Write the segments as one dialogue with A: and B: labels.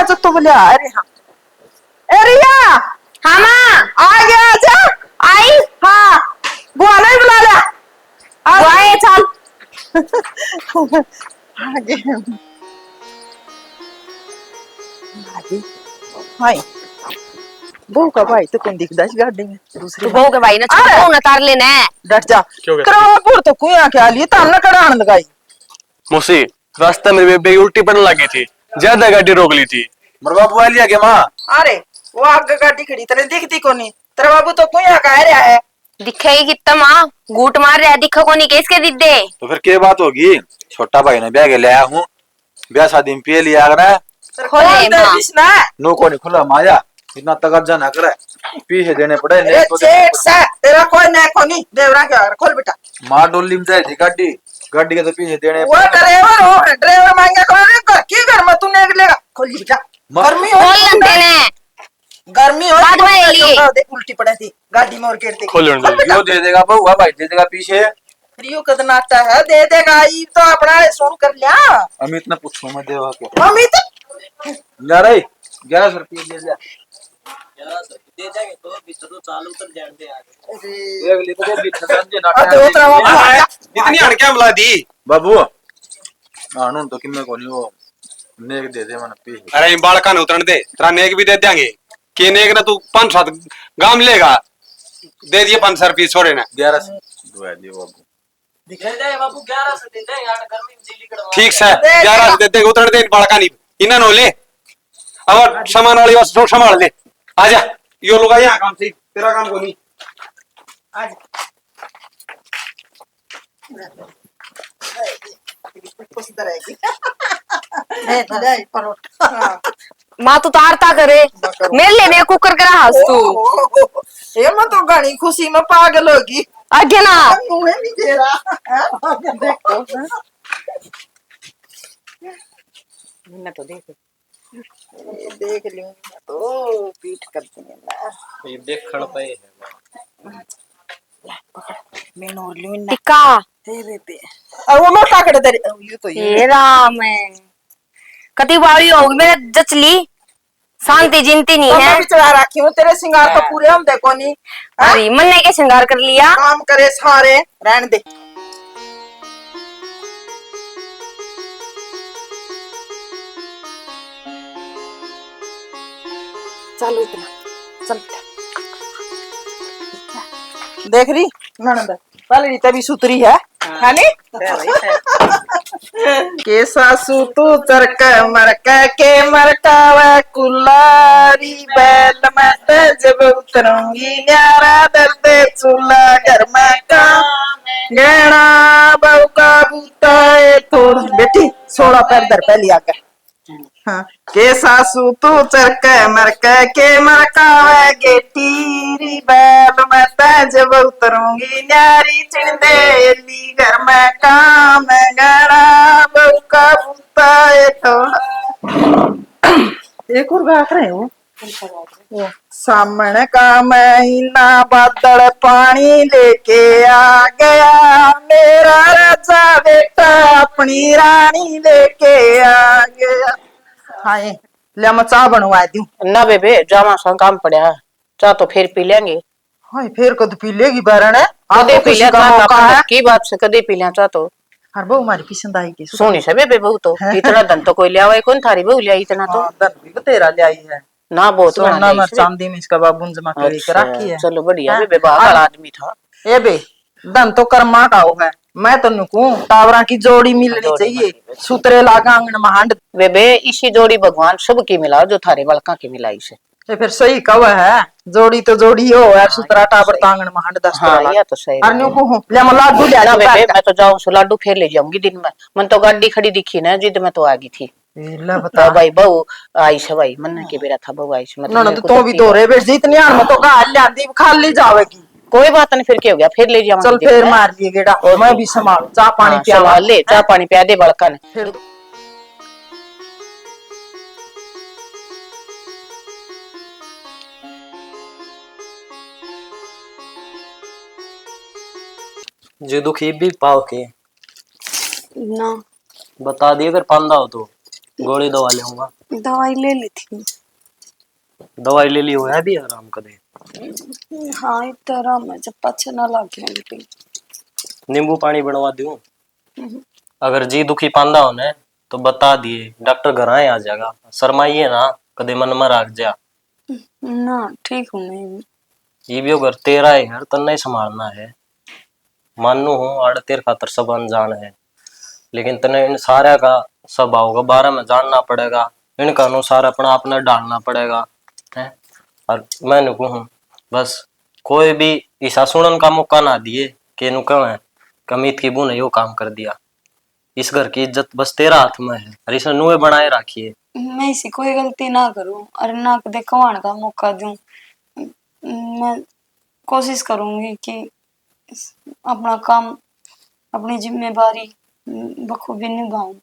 A: जो तो बोले अरे हाँ ए रिया।
B: हाँ माँ
A: आ गया आजा।
B: आई।
A: हाँ बुआ ने बुला लिया।
B: आए चल।
A: आगे आगे हाय बहू का भाई तो कौन दिखदा इस गाड़ी में दूसरी
B: तू बहू के भाई ना छोड़
A: अरे!
B: बहू ना तार लेना है।
A: डट जा
C: क्यों कहते
A: करापुर तो कुया क्या लिए ताल कड़ान लगाई
C: मुसी रास्ते में बेबे उल्टी पड़ने लगी थी, ज्यादा गाड़ी रोक ली थी। मेरे बाबू आ लिया क्या माँ?
A: अरे वो आगे गाड़ी खड़ी तेरे दिखती कोनी तेरा बाबू तो कुया कह रहा है
B: दिखेगी कितना माँ गूट मार रहा है दिखा को नहीं किसके दिद्दे।
C: तो फिर क्या बात होगी? छोटा भाई ने ब्याह के लाया हूँ, ब्याह शादी में पिए लिया अगर
B: खोले माँ
A: कृष्णा
C: नो को नहीं खुला माया इतना तगज्जा ना करे, पीछे देने पड़े
A: अरे
C: नहीं तो
A: चेट सा तेरा कोई ना कोनी देवरा क्या खोल बेटा
C: माँ डोली में जाए थी गाड़ी, गाड़ी के तो पीछे देने
A: वो ड्राइवर हो ड्राइवर मांगे कौन कर की घर में तू निकलेगा खोल बेटा गर्मी हो
B: खोल लग देने
A: गर्मी हो
B: बाद में लिए।
A: देख उल्टी पड़ी थी गाड़ी में और गिर दी
C: खोल यो दे देगा बउआ भाई दे देगा पीछे।
A: रियो कदना आता है दे देगा ये तो अपना सोन कर लिया
C: अमित ने पूछो मैं देवा को
A: अमित
C: ले रही 1100 रुपये दे दिया
D: दे जाएंगे तो भीतर तो चालू कर जाएंगे आगे
C: एक ली तो बीच समझे ना
A: अबे उतरा बाबू
C: इतनी अड़के मिला दी बाबू आनून तो किन्ने को नहीं वो नेक दे दे मन पी।
E: अरे बालका ने उतरन दे तेरा नेक भी दे देंगे कि नेक ना तू 5-7 गाम लेगा दे दिए 500 रुपये छोड़े ना
C: 1100 दुआ दी बाबू
D: दे जाए बाबू 11 से दे जाए यार गर्मी में दिल्ली कड़वा
E: ठीक से 11 से दे दे उतर दे बालका नहीं इन्हें नो ले अब सामान वाली वस्तु संभाल ले आजा यो लोग यहाँ काम से तेरा काम को नहीं
A: आज कुछ रहेगी दे परोठा
B: माँ तू तारता करे मेरे लेने कुकर करा हंस तू
A: ये मैं तो गाड़ी खुशी में पागल होगी
B: आगे ना
A: मुंह नहीं दे रहा देखो
B: मैंने तो देख
A: ये देख लूंगी तो पीठ कर दूंगी ना
D: ये देख खड़ पे
A: मैं नोर लूं ना
B: टिक्का
A: तेरे पे और वो मोटा कर दे ये तो
B: ये राम है कति बारी होगी मेरे जचली शांति जिनती नहीं है
A: भी चढ़ा रखी हूँ तेरे सिंगार तो पूरे हम देखो नहीं
B: अरे मन ने के श्रृंगार कर लिया
A: काम करे सारे रहने दे चलो इतना चल देख रही ननद पहले तभी सुतरी है नी के सासू तू चरक मरक के मरकावा कुलारी बैल मत जब उतरूंगी न्यारा दर्द चूल्हा घर में का गहना बहू का बूता थोड़ बेटी 16 पैर दर पहली आकर हाँ के सासू तू चरक मरक के मरकावा गेटीरी बैल मत जब उतरूंगी न्यारी चिंदेली घर में काम गड़ा बहू का बूता एक और गा रहे हो सामने का महीना बादल पानी लेके आ गया मेरा राजा बेटा अपनी रानी लेके आ गया हाय ले मैं चाह बनवा दूं
F: ना बेबे जामा सा काम पड़ा है चाह तो फिर पी लेंगे
A: हाय फिर कद पी लेगी बारण है
F: कदे पी लिया
A: का
F: चाह
A: मौका
F: तो
A: है
F: की बात से कदे पी लिया चाह तो
A: हर बहु हमारी पसंद आई की
F: सोनी से बेबे बहू तो इतना धन तो कोई लिया हुआ है कौन थारी बहू लिया इतना तो
A: दर भी तेरा ले आई है
F: ना बहुत
A: सोना
F: बना
A: मर चांदी में इसका बाबू जमा कर रखी है
F: चलो बढ़िया बेबे बाहर आदमी था
A: ए बे धन तो कर्मा का है मैं तो नुकू टावरा की जोड़ी मिलनी चाहिए सुतरे लागा आंगन महांड
F: बेबे इसी जोड़ी भगवान सबकी मिला जो थारे बलका की मिलाई से
A: ये फिर सही कव है जोड़ी तो जोड़ी हो यार सुतरा टावर तांगन महांड 10
F: हाँ ये तो सही
A: और नुकू हूं ले मैं लाडू ले
F: ना
A: आ
F: बेबे मैं तो जाऊं सो लाडू फिर ले जाऊंगी दिन में मन तो गाड़ी खड़ी दिखी ना जिद में तो आ गई थी
A: ले बता
F: भाई बहू आई से भाई मन के बेरा था बहू आई से
A: ना ना तो भी तो रे बेट जितनी आन में तो गाल ली खाली जावेगी
F: कोई बात नहीं फिर क्या हो गया फिर ले जाऊंगी
A: चल फिर मार लिए गेड़ा मैं भी संभाल चाह पानी पिया
F: ले चाह पानी पिया दे बड़का ने
A: फिर
D: जो दुखी भी पाओ के
B: ना
D: बता दिए अगर पांदा हो तो गोली दवा ले आऊंगा
B: दवाई ले ली थी।
D: दवाई ले ली हो है भी आराम करे।
B: हाँ इतना आराम है जब अच्छा ना लगे लेकिन।
D: नींबू पानी बनवा दूं? अगर जी दुखी पांदा होने तो बता दिए, डॉक्टर घर आए आ जाएगा। शर्माइए ना, कदे मन में रख जा।
B: ना ठीक हूँ मैं।
D: ये भी घर तेरा है, घर तन्ना ही संभालना है। मानू हूँ आड़ तेरे खातर सब अनजान है, लेकिन तने इन सारा का स्वभाव के बारे में जानना पड़ेगा। इनका अनुसार अपना अपना डालना पड़ेगा है। और मैं नुकू हूँ बस कोई भी ईसा सुनन का मौका ना दिए कि नु क्यों है कमीत की बू ने यो काम कर दिया। इस घर की इज्जत बस तेरा हाथ में है और इसे नुए बनाए रखिए।
B: मैं इसी कोई गलती ना करूं और ना कदे कमाने का मौका दूं। मैं कोशिश करूंगी कि अपना काम अपनी जिम्मेदारी बखूबी निभाऊं।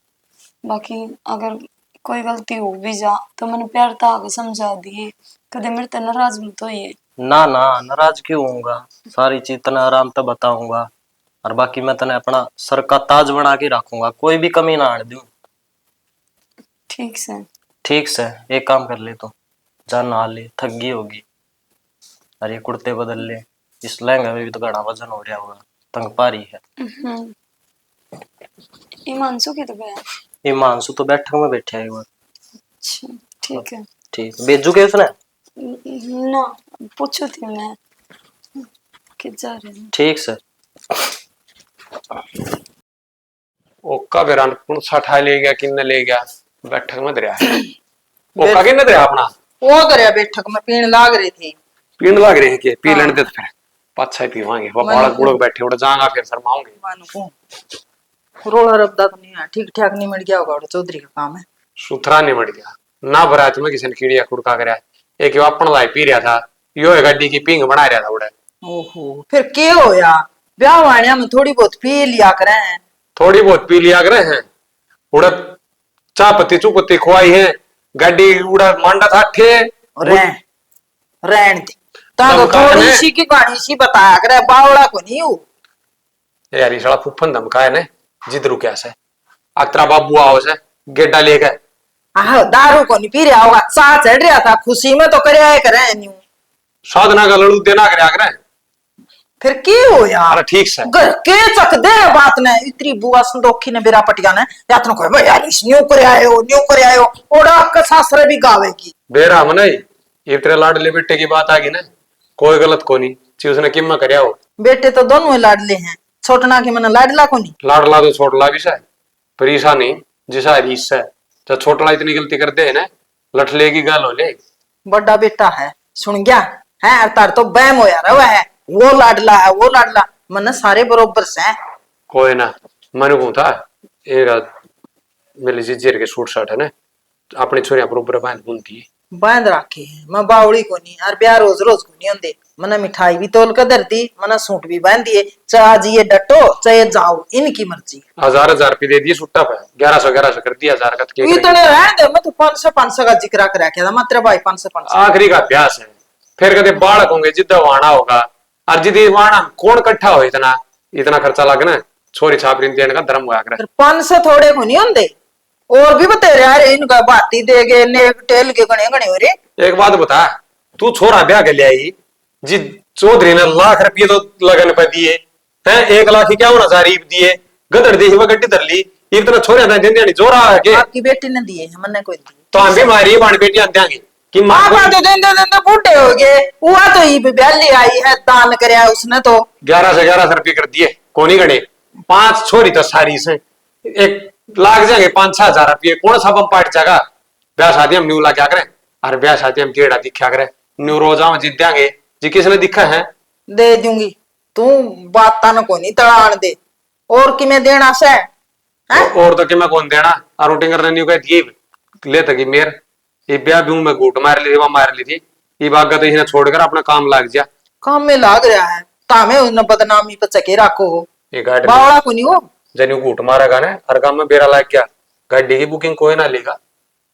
B: बाकी अगर कोई गलती हो भी जा तो मैंने प्यार था आगे समझा दिए, कदे मेरे ते नाराज मत होइए।
D: ना ना नाराज क्यों होऊंगा, सारी चीज तने आराम से बताऊंगा और बाकी मैं तने अपना सर का ताज बना के रखूंगा, कोई भी कमी ना आने दूं।
B: ठीक से।
D: ठीक से एक काम कर ले, तो जा नहा ले, थक गई होगी। और ये कुर्ते बदल ले, इस लहंगे में भी तो घना वजन हो रहा होगा, तंग पारी है।
B: हिमांशु की तो गया।
D: हिमांशु तो बैठक में बैठे है एक बार।
B: अच्छा ठीक है।
D: ठीक बेजू के उसने
B: ना पूछो थी मैं कि जा रहे हैं।
D: ठीक से।
E: ओका बेरान कौन साठा ले गया किन्ने ले गया बैठक में दरिया है। ओका किन्ने दरिया अपना
A: वो करे बैठक में पीण लाग रही थी।
E: पीण लग रहे हैं के पी लेने दे तो फिर पाछा ही पीवांगे। वो बालक बुड़क बैठे उड़ जाएगा फिर शर्माओगे।
A: मानू को रोला रबदा तो नहीं है, ठीक ठाक नहीं मिल गया होगा, चौधरी का काम है।
E: सुथरा नहीं मर गया ना बरात में किसी ने कीड़िया खुड़का करया। एक अपन लाई पी रहा था, यो गाड़ी की पिंग बना रहा था उड़े।
A: ओहो फिर के होया, ब्याह वाणिया में थोड़ी बहुत पी लिया करें।
E: थोड़ी बहुत पी लिया करे हैं उड़ा, चाय पत्ती चुपत्ती खुआई है, गाड़ी उड़ा मांडा था ठे
A: रहन दे तो थोड़ी सी की कहानी सी बताया करे, बावड़ा को नहीं हो
E: यार। ये साला फुफन धमकाया ने जिद रुकया से अक्तरा बाबू आओ से गेड्डा लेके।
A: दारू को नहीं पी रहा होगा, सा चढ़ रहा था खुशी में तो करे करे न्यू
E: साधना का लड़ू देना करे
A: फिर के हो यार।
E: अरे ठीक से
A: के चक दे बात ने इतनी बुआ संदोखी ने बेरा पटिया ने यातनो को भाई यार इस न्यू करे आयो ओड़ा का सासरे भी गावेगी
E: बेरा मन ये तेरे लाडले बेटे की बात आ गई ना, कोई गलत को नहीं ची उसने किम्मा करया हो।
A: बेटे तो दोनों ही लाडले हैं, छोटना के मन लाडला को नहीं।
E: लाडला तो छोटला भी से पर ईसा नहीं जिसा रीस से जब छोटला इतनी गलती कर दे ना लठले की गाल हो ले।
A: बड़ा बेटा है सुन गया है तार तो बैम हो यार वह है वो लाडला है वो लाडला मन सारे बरोबर से।
E: कोई ना मन को था एक मेरी जीजेर के सूट शर्ट है ना अपनी छोरिया बरोबर बांध बुनती
A: बांध रखे है। मैं बावड़ी को नहीं और ब्याह रोज रोज को नहीं होंगे। मना मिठाई भी तोल कर दर दी, मना सूट भी बांध दिए, चाहे जिए डटो चाहे जाओ इनकी मर्जी।
E: 1000 रुपये दे दिए सुट्टा पे 1100 कर दिया 1000 का
A: इतने रहने दे। मैं तो 500 का जिक्र कर रखा था मात्र भाई 500
E: आखिरी का अभ्यास है। फिर कदे बालक होंगे जिद्दा वाणा होगा और जिद्दी वाणा कौन इकट्ठा हो इतना इतना खर्चा लगना छोरी छापरी देने का धर्म होया करे।
A: 500 थोड़े को नहीं होंगे और भी बतेरे यार इनका बाती दे गए नेक टेल के गणे गणे हो रे।
E: एक बात बता तू छोरा ब्याह के ले आई जी चौधरी ने लाख रुपये तो लगन पे दिए हैं 1 लाख 51,000 दिए गदड़ दी वह गड्डी धर ली इतना छोरे देंगे जोरा है के
A: आपकी बेटी ने दिए हमने कोई दिए
E: तो हम भी मारी बाण बेटियां देंगे कि मां
A: तो देंदे बूढ़े हो गए हुआ तो ये ब्याली आई है दान करया उसने तो
E: 1100 रुपये कर दिए कोनी गणे 5 छोरी तो सारी से एक लाग जाएंगे 5-6 हजार रुपये कौन सा बम पाट जाएगा। ब्याह शादी हम न्यू ला क्या करें और ब्याह शादी हम केड़ा दिखा करें न्यू रोजा में जीत देंगे जी किसने दिखा है
A: दे दूंगी तू बात न को नहीं तड़ान दे और कि मैं देना से
E: और तो कि मैं कौन देना और रोटिंग करने न्यू कह दिए ले तक मेर ये ब्याह भी मैं घूट मार ली थी वहां मार ली थी ये बात तो इसने छोड़कर अपना काम लाग जा
A: काम में लाग रहा है तामे उसने बदनामी पे चके रखो
E: ये गाड़ी
A: बावड़ा को नहीं हो
E: जन घूट मारेगा ना हर काम में बेरा लाग गया गाड़ी की बुकिंग कोई ना लेगा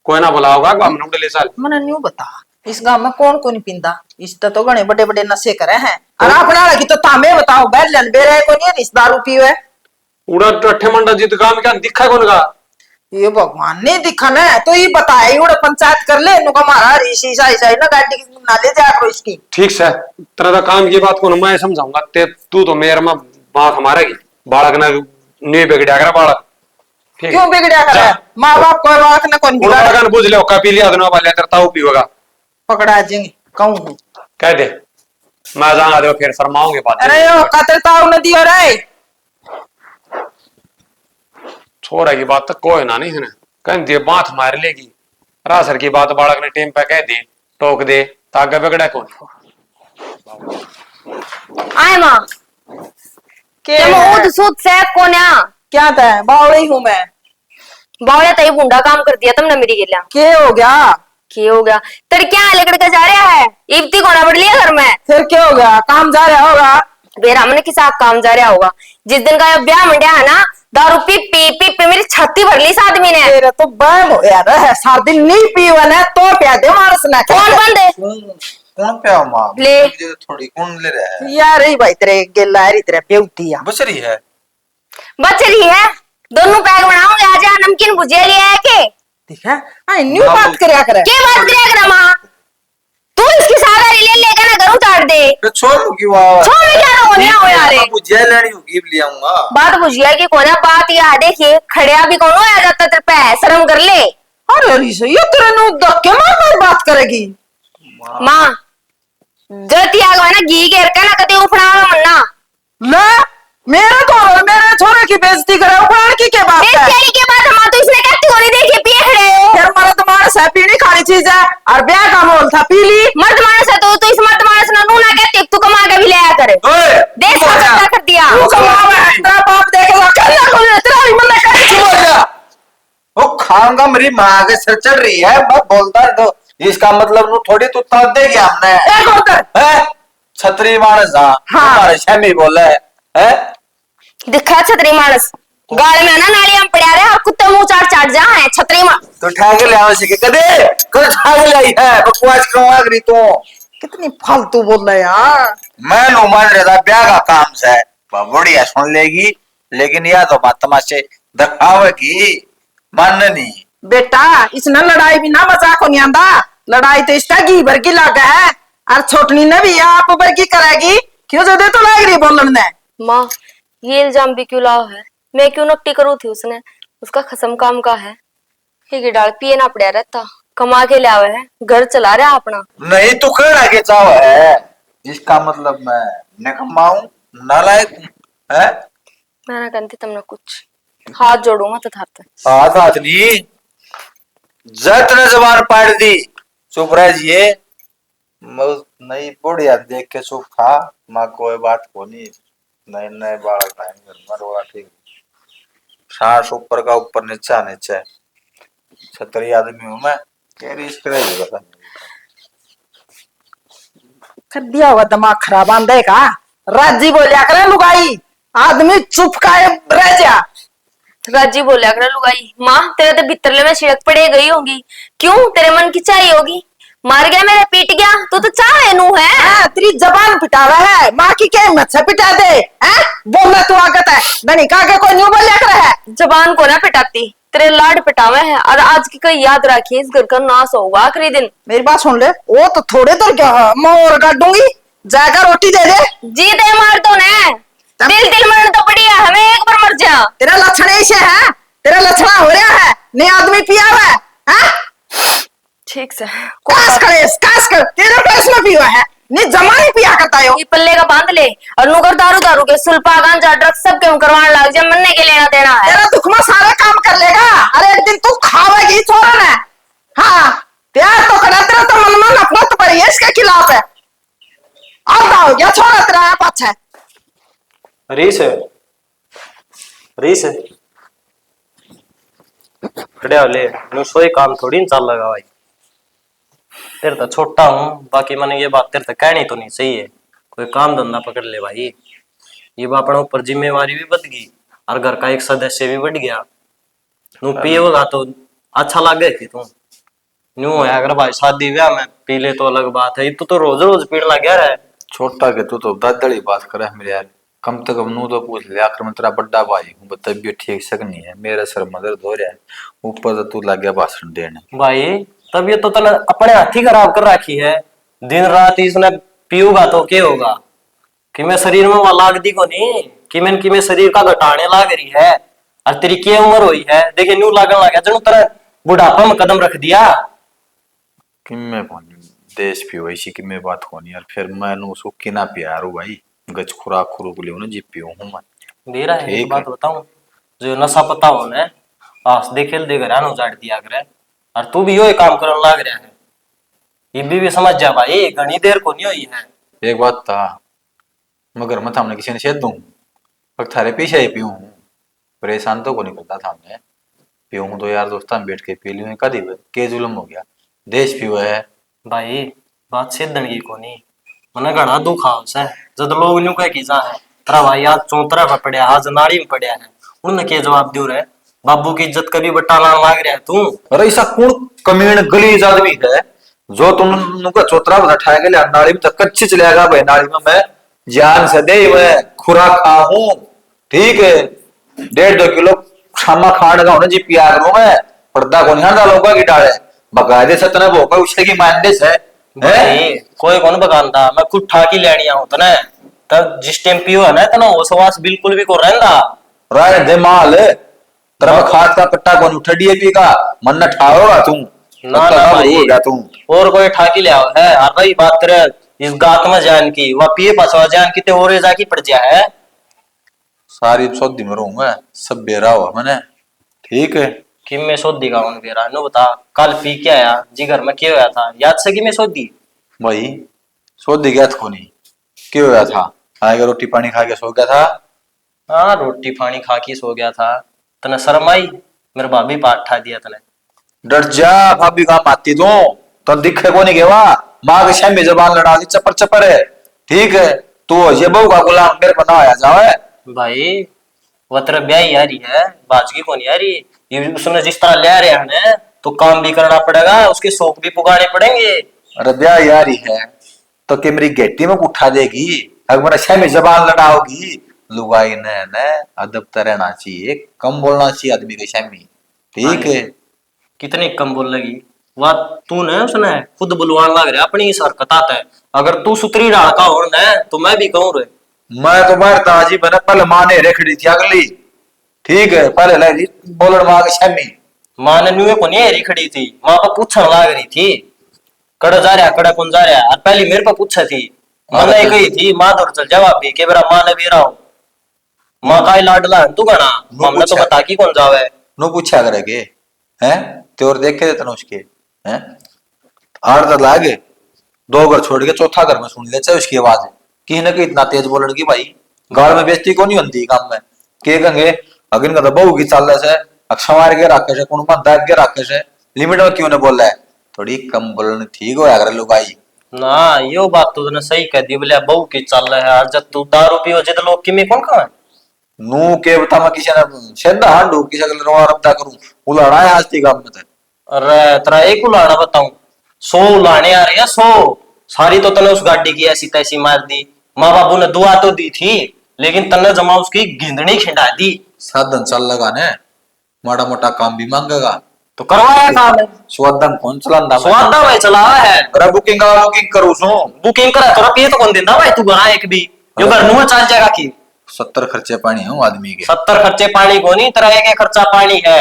E: कोई ना बुलाओगा हम ले साल
A: मैंने न्यू बता इस गांव में कौन को नहीं पींदा इस तो गणे बड़े बड़े नशे करे हैं और अपना लगी तो तामे बताओ बैलन बेरे को नहीं इस दारू पीवे
E: उड़ा टट्ठे मंडा जित काम क्या दिखा कौन का
A: ये भगवान ने दिखा ना तो ये बताए उड़े पंचायत कर ले नुका मारा ऋषि साई ना गाड़ी ना ले जा करो इसकी।
E: ठीक से तेरा तो काम की बात को ना मैं समझाऊंगा ते तू तो मेरे में बात मारेगी बालक ना नहीं बिगड़ा कर बालक ठीक
A: क्यों बिगड़ा कर माँ बाप को बात ना कौन बिगाड़ा
E: बालक बुझ ले कॉपी लिया दोनों वाले तेरा ताऊ पीएगा
A: पकड़ा जाएंगे कहूँ
E: कह दे मैं जाऊंगा दे फिर शर्माओगे बात
A: अरे ओ कतरताऊ नदी हो रहा है
E: छोरा की बात तो कोई ना नहीं है कह दिए बात मार लेगी रासर की बात बालक ने टेम पे कह दी टोक दे ताकि बिगड़ा कौन
B: आए माँ
A: के
B: ते मैं उद सुद से कोन्या
A: क्या था बावड़ी हूँ मैं
B: बावड़ा तई गुंडा काम कर दिया तुमने मेरी गिला
A: के हो गया
B: हो गया तेरे क्या लेकर के जा रहा है इफ्ती कोना पड़ लिया घर में
A: फिर क्या हो गया काम जा रहा होगा
B: बेरा हमने किसा काम जा रहा होगा जिस दिन का ये ब्याह मंडिया है ना दारू पी पी पी पी मेरी छत्ती भर ली इस आदमी ने
A: तेरा तो बम हो यार सात दिन नहीं पीवा ना तो प्या दे मारस ना
B: कौन बंद है
C: कौन पे आओ माँ
B: ले।
C: थोड़ी कौन ले रहा है
A: यार ये भाई तेरे गेला री तेरे बेउतिया
C: बसरी है
B: बच रही है दोनों पैक बनाऊंगे आज नमकीन भुजिया लिया है के
A: ठीक है आई न्यू बात करया करे
B: के बात करेगा माँ तू इसकी सारा ले लेकर ना घर उतार दे
C: तो छोड़ की वाह
B: छोड़ में क्या होने आओ यार
C: बुझे लेनी होगी ले आऊंगा
B: बात भुजिया की कोना बात यह देखिए खड़िया भी कौन आ जाता तेरे पे शर्म कर ले
A: अरे रीसो ये तेरे नु धक्के मार बात करेगी
B: माँ जल्दी आ गया ना घी घेर के ना कते उफड़ा मन्ना
A: ले मेरे छोरे की बेइज्जती करे उखाड़ की क्या बात है
B: तेरी के बाद माँ तो इसने कहती होनी देखी पिए खड़े हो
A: फिर मारा तुम्हारा सह पीने खानी चीज है और ब्याह का मोल था पी ली
B: मर्द मानस है तो इस मर्द मानस ना नूना कहती तू कमा के भी लाया करे
C: ओए
B: देश का खर्चा कर दिया
A: तू कमावा है तेरा बाप देखेगा कन्या को तेरा ही मन कर
C: बोल जा वो खाऊंगा मेरी माँ के सिर चढ़ रही है मैं बोलता है तो इसका मतलब वो थोड़ी तू ताद देगी हमने
A: एक होता
C: है छतरी मानस हाँ हमारे शमी बोला है
B: दिखा छतरी मानस गाल में ना नाली हम पड़ा रहे और कुत्ते मुंह चाट चाट जा है छतरी मां
C: तो ठाक ले आवे से कदे कल ठाक ले आई है बकवास करवा करी तो
A: कितनी फालतू बोल रहा है यार
C: मैं नो मान रहा ब्याह का काम से बढ़िया सुन लेगी लेकिन यह तो बात तमाशे दिखावेगी मानने नहीं
A: बेटा इसने लड़ाई भी ना मजाक नहीं आंदा लड़ाई तो इसका घी भर की लागा है और छोटनी ने भी आप भर की करेगी क्यों ज्यादा तो लग रही बोलन ने
B: माँ ये इल्जाम भी क्यों लाओ है मैं क्यों नकटी करूँ थी उसने उसका खसम काम का है ठीक डाल पिए ना पड़ा रहता कमा के ले आवे है घर चला रहा अपना
C: नहीं तो कहना के चाव है इसका मतलब मैं निकम्माऊं नालायक है
B: मैं ना कहती तुमने कुछ हाथ जोड़ूंगा तो थाते
C: हाथ नहीं जतने जबान पाड़ दी चुप रह जिए नहीं बढ़िया देख के चुप खा माँ कोई बात को नहीं नए नए बालक आएंगे मरवा ठीक सांस ऊपर का ऊपर नीचा नीचे छतरी आदमी हूं मैं कैरी इस तरह ही बता
A: कर दिया हुआ दिमाग खराब आंदे का राजी बोलिया करे लुगाई आदमी चुप का रह जा
B: राजी बोलिया कर लुगाई माँ तेरे तो भीतरले में छिड़क पड़े गई होगी क्यों तेरे मन की चाहिए होगी मार गया मेरा पीट गया तू तो चाहे नू है
A: तेरी जबान पिटावा है माँ की क्या हिम्मत से पिटा दे हैं बोलना तू आगत है नहीं कहा के कोई न्यू बोलिया कर है
B: जबान को ना पिटाती तेरे लाड पिटावे हैं और आज की कोई याद रखिए इस घर का नाश होगा आखिरी दिन
A: मेरी बात सुन ले वो तो थोड़े देर क्या है मैं और काट दूंगी जाकर रोटी दे दे
B: जी दे मार तो ने दिल दिल मरण तो पड़ी है हमें एक बार मर जा
A: तेरा लक्षण ऐसे है तेरा लक्षण हो रहा है नहीं आदमी पिया हुआ है
B: ठीक से
A: कास कर तेरा पैस में पिया है नहीं जमा नहीं पिया करता है
B: ये पल्ले का बांध ले और नुकर दारू दारू के सुल्पा गांजा ड्रग्स सब क्यों करवाने लग जा मरने के लेना देना है
A: तेरा दुखमा सारे काम कर लेगा अरे एक दिन तू खावेगी छोरा ने हाँ प्यार तो करा तेरा तो मन में नफरत पड़ी है इसके खिलाफ है अब हो गया छोरा तेरा पाछा
D: रीस है रीस है खड़े ले नु सोई काम थोड़ी न चल लगा भाई तेरे तो छोटा हूँ बाकी मैंने ये बात तेरे तो कहनी तो नहीं सही है कोई काम धंधा पकड़ ले भाई ये अपने ऊपर जिम्मेवारी भी बढ़ गई और घर का एक सदस्य भी बढ़ गया नू पिएगा तो अच्छा लगे कि तू न्यू है अगर भाई शादी ब्याह में पी ले तो अलग बात है ये तो रोज रोज पीड़ लग गया है
C: छोटा के तू तो दादड़ी बात करे मेरे यार कम से कम नू तो पूछ ले, आखिर में तेरा बड़ा भाई हूँ, तबीयत ठीक सक नहीं है, मेरा सर में दर्द हो रहा है, ऊपर से तू लग गया भाषण देने।
D: भाई तबीयत तो तने अपने हाथ ही खराब कर रखी है। दिन रात इसने पीऊगा तो क्या होगा? कि मैं शरीर में वहां लाग दी को नहीं कि मैं शरीर का घटाने लाग रही है। और तेरी क्या उम्र हुई है? देखिए न्यू लागन लग गया जनु तेरा बुढ़ापा में कदम रख दिया।
C: कि मैं देश पियो ऐसी कि मैं बात होनी यार, फिर मैं नू उसको किना प्यार हूँ भाई, गच खुराक खुरूक लियो ना जी पियो हूँ मैं।
D: दे रहा है एक
C: ठीक
D: बात
C: है।
D: बताऊं, जो नशा पता हो ना आस देखेल दे घर उजाड़ दिया करे। और तू भी यो काम करने लाग रहा है। ये भी समझ जा भाई, घनी देर को नहीं हुई है।
C: एक बात था, मगर मैं थामने किसी ने शेद दूं, पर थारे पीछे ही पीऊं हूँ, परेशान तो को नहीं करता था हमने, पीऊं हूँ तो यार दोस्तां में बैठ के पी लियो, कदी के जुलम हो गया, देश पियो है।
D: भाई बात सेधन की कोनी मने घना दुख आवस है जद लोग न्यू कह की जा है तेरा भाई आज चौतरा में पड़या, आज नाड़ी में पड़या है। उनने के जवाब दियो रे? बाबू की इज्जत कभी बट्टा लान लाग रहा है तू?
C: अरे ऐसा कौन कमीन गलीज आदमी है जो तुम नुका चोतरा बैठाया के लिए नाली में तक कच्ची चलेगा भाई, नाली में मैं जान से दे मैं खुराक खा हूँ, ठीक है, 1.5-2 किलो शामा खाने का होने जी पिया करूं मैं, पर्दा को नहीं डालोगा की डाले बकायदे से तने भोका उसके की मानदेश है।
D: भाई कोई कौन बगानदा, मैं खुद ठाकी लेनिया हूं तने तब जिस टाइम पियो है ना तना ओसवास बिल्कुल भी को रहंदा
C: राय दे माल तेरा खाद का पट्टा को उठा डीएपी का मन न ठाओगा तू,
D: ना ना भाई
C: होगा तू।
D: और कोई ठाकी ले आओ है। और भाई बात करे इस गात में जान की वह पिए पसवा जान की ते और जाकी पड़ जा है।
C: सारी सौदी में रहूंगा सब बेरा हुआ मैंने, ठीक है।
D: कि मैं सोदी का हूं बेरा नो बता कल पी के आया जिगर में क्या होया था याद से कि मैं सोदी?
C: भाई सौदी गया था नहीं, क्यों होया था? आएगा रोटी पानी खा के सो गया था।
D: हाँ रोटी पानी खा के सो गया था। तने शर्म आई? मेरे भाभी पाठ ठा दिया तने।
C: डर जा, भाभी का माती तू तो दिखे को नहीं गेवा, माँ के सामने जबान लड़ा दी चपर चपर है, ठीक है, तू ये बहू का गुलाम मेरे बनाया जावे।
D: भाई वह तेरा ब्याह यारी है बाजगी को नहीं यारी, ये उसने जिस तरह ले रहे हैं तो काम भी करना पड़ेगा उसके शौक भी पुगाने पड़ेंगे।
C: अरे ब्याह यारी है तो कि मेरी गेटी में उठा देगी, अगर मेरा सामने जबान लड़ाओगी, लुगाई ने अदब तो रहना चाहिए, कम बोलना चाहिए आदमी के सामने, ठीक है।
D: कितनी कम बोल लगी वह तू ने उसने खुद बुलवान लग रहा अपनी इस हरकत आता है। अगर तू सुतरी डाल का हो न तो मैं भी कहूं रे।
C: मैं तो बाहर ताजी बना पहले माँ ने रेखड़ी थी अगली, ठीक है, पहले लाई बोलन माँ के सामने।
D: माँ ने न्यू को नहीं हेरी खड़ी थी, माँ को पूछने लग रही थी कड़ा जा रहा कड़ा कौन जा रहा, और पहले मेरे को पूछा थी मैंने कही थी माँ दौड़ चल जवाब भी के मेरा माँ ने भी रहा माँ का लाडला है तू गणा हमने तो बता की कौन जावे
C: नो पूछा करेगे हैं, त्योर देखे थे उसके हैं, आठ तक लागे 2 घर छोड़ के चौथा घर में सुन ले चाहे उसकी आवाज कहीं ना कहीं इतना तेज बोलने की भाई, गाड़ में बेइज्जती को नहीं होती काम में के कहेंगे अगिन का तो बहू की चाल से अक्षमार के राखे से कौन बंदा के राखे से लिमिट में क्यों ने बोल रहा है, थोड़ी कम बोलने ठीक हो यार लोग आई
D: ना। यो बात तो तूने सही कह दी बोले बहू की चल रहा है, और जब तू दारू पियो जिद लोग की में कौन खाए
C: नू के बता मैं किसी ने शेदा हांडू किसी का रोवा रब्दा करूं उलाड़ा है आज ती काम में।
D: अरे तेरा एक उलाड़ा बताऊं 100 उलाने आ रहे हैं 100 सारी तो तने उस गाड़ी की ऐसी तैसी मार दी। माँ बाबू ने दुआ तो दी थी लेकिन तने जमा उसकी गिंदड़ी खिंडा दी।
C: साधन चल लगा ने माड़ा मोटा काम भी मांगेगा
D: तो करवाया काम है
C: स्वादम कौन चलांदा
D: स्वादा भाई चलावा है
C: अरे बुकिंग करूं सो
D: बुकिंग करा तोरा पे तो कौन देंदा भाई तू बना एक भी यो घर नुआ चाल जाएगा की
C: 70 खर्चे पानी हूं आदमी के
D: 70 खर्चे पानी को नहीं तेरा एक खर्चा पानी है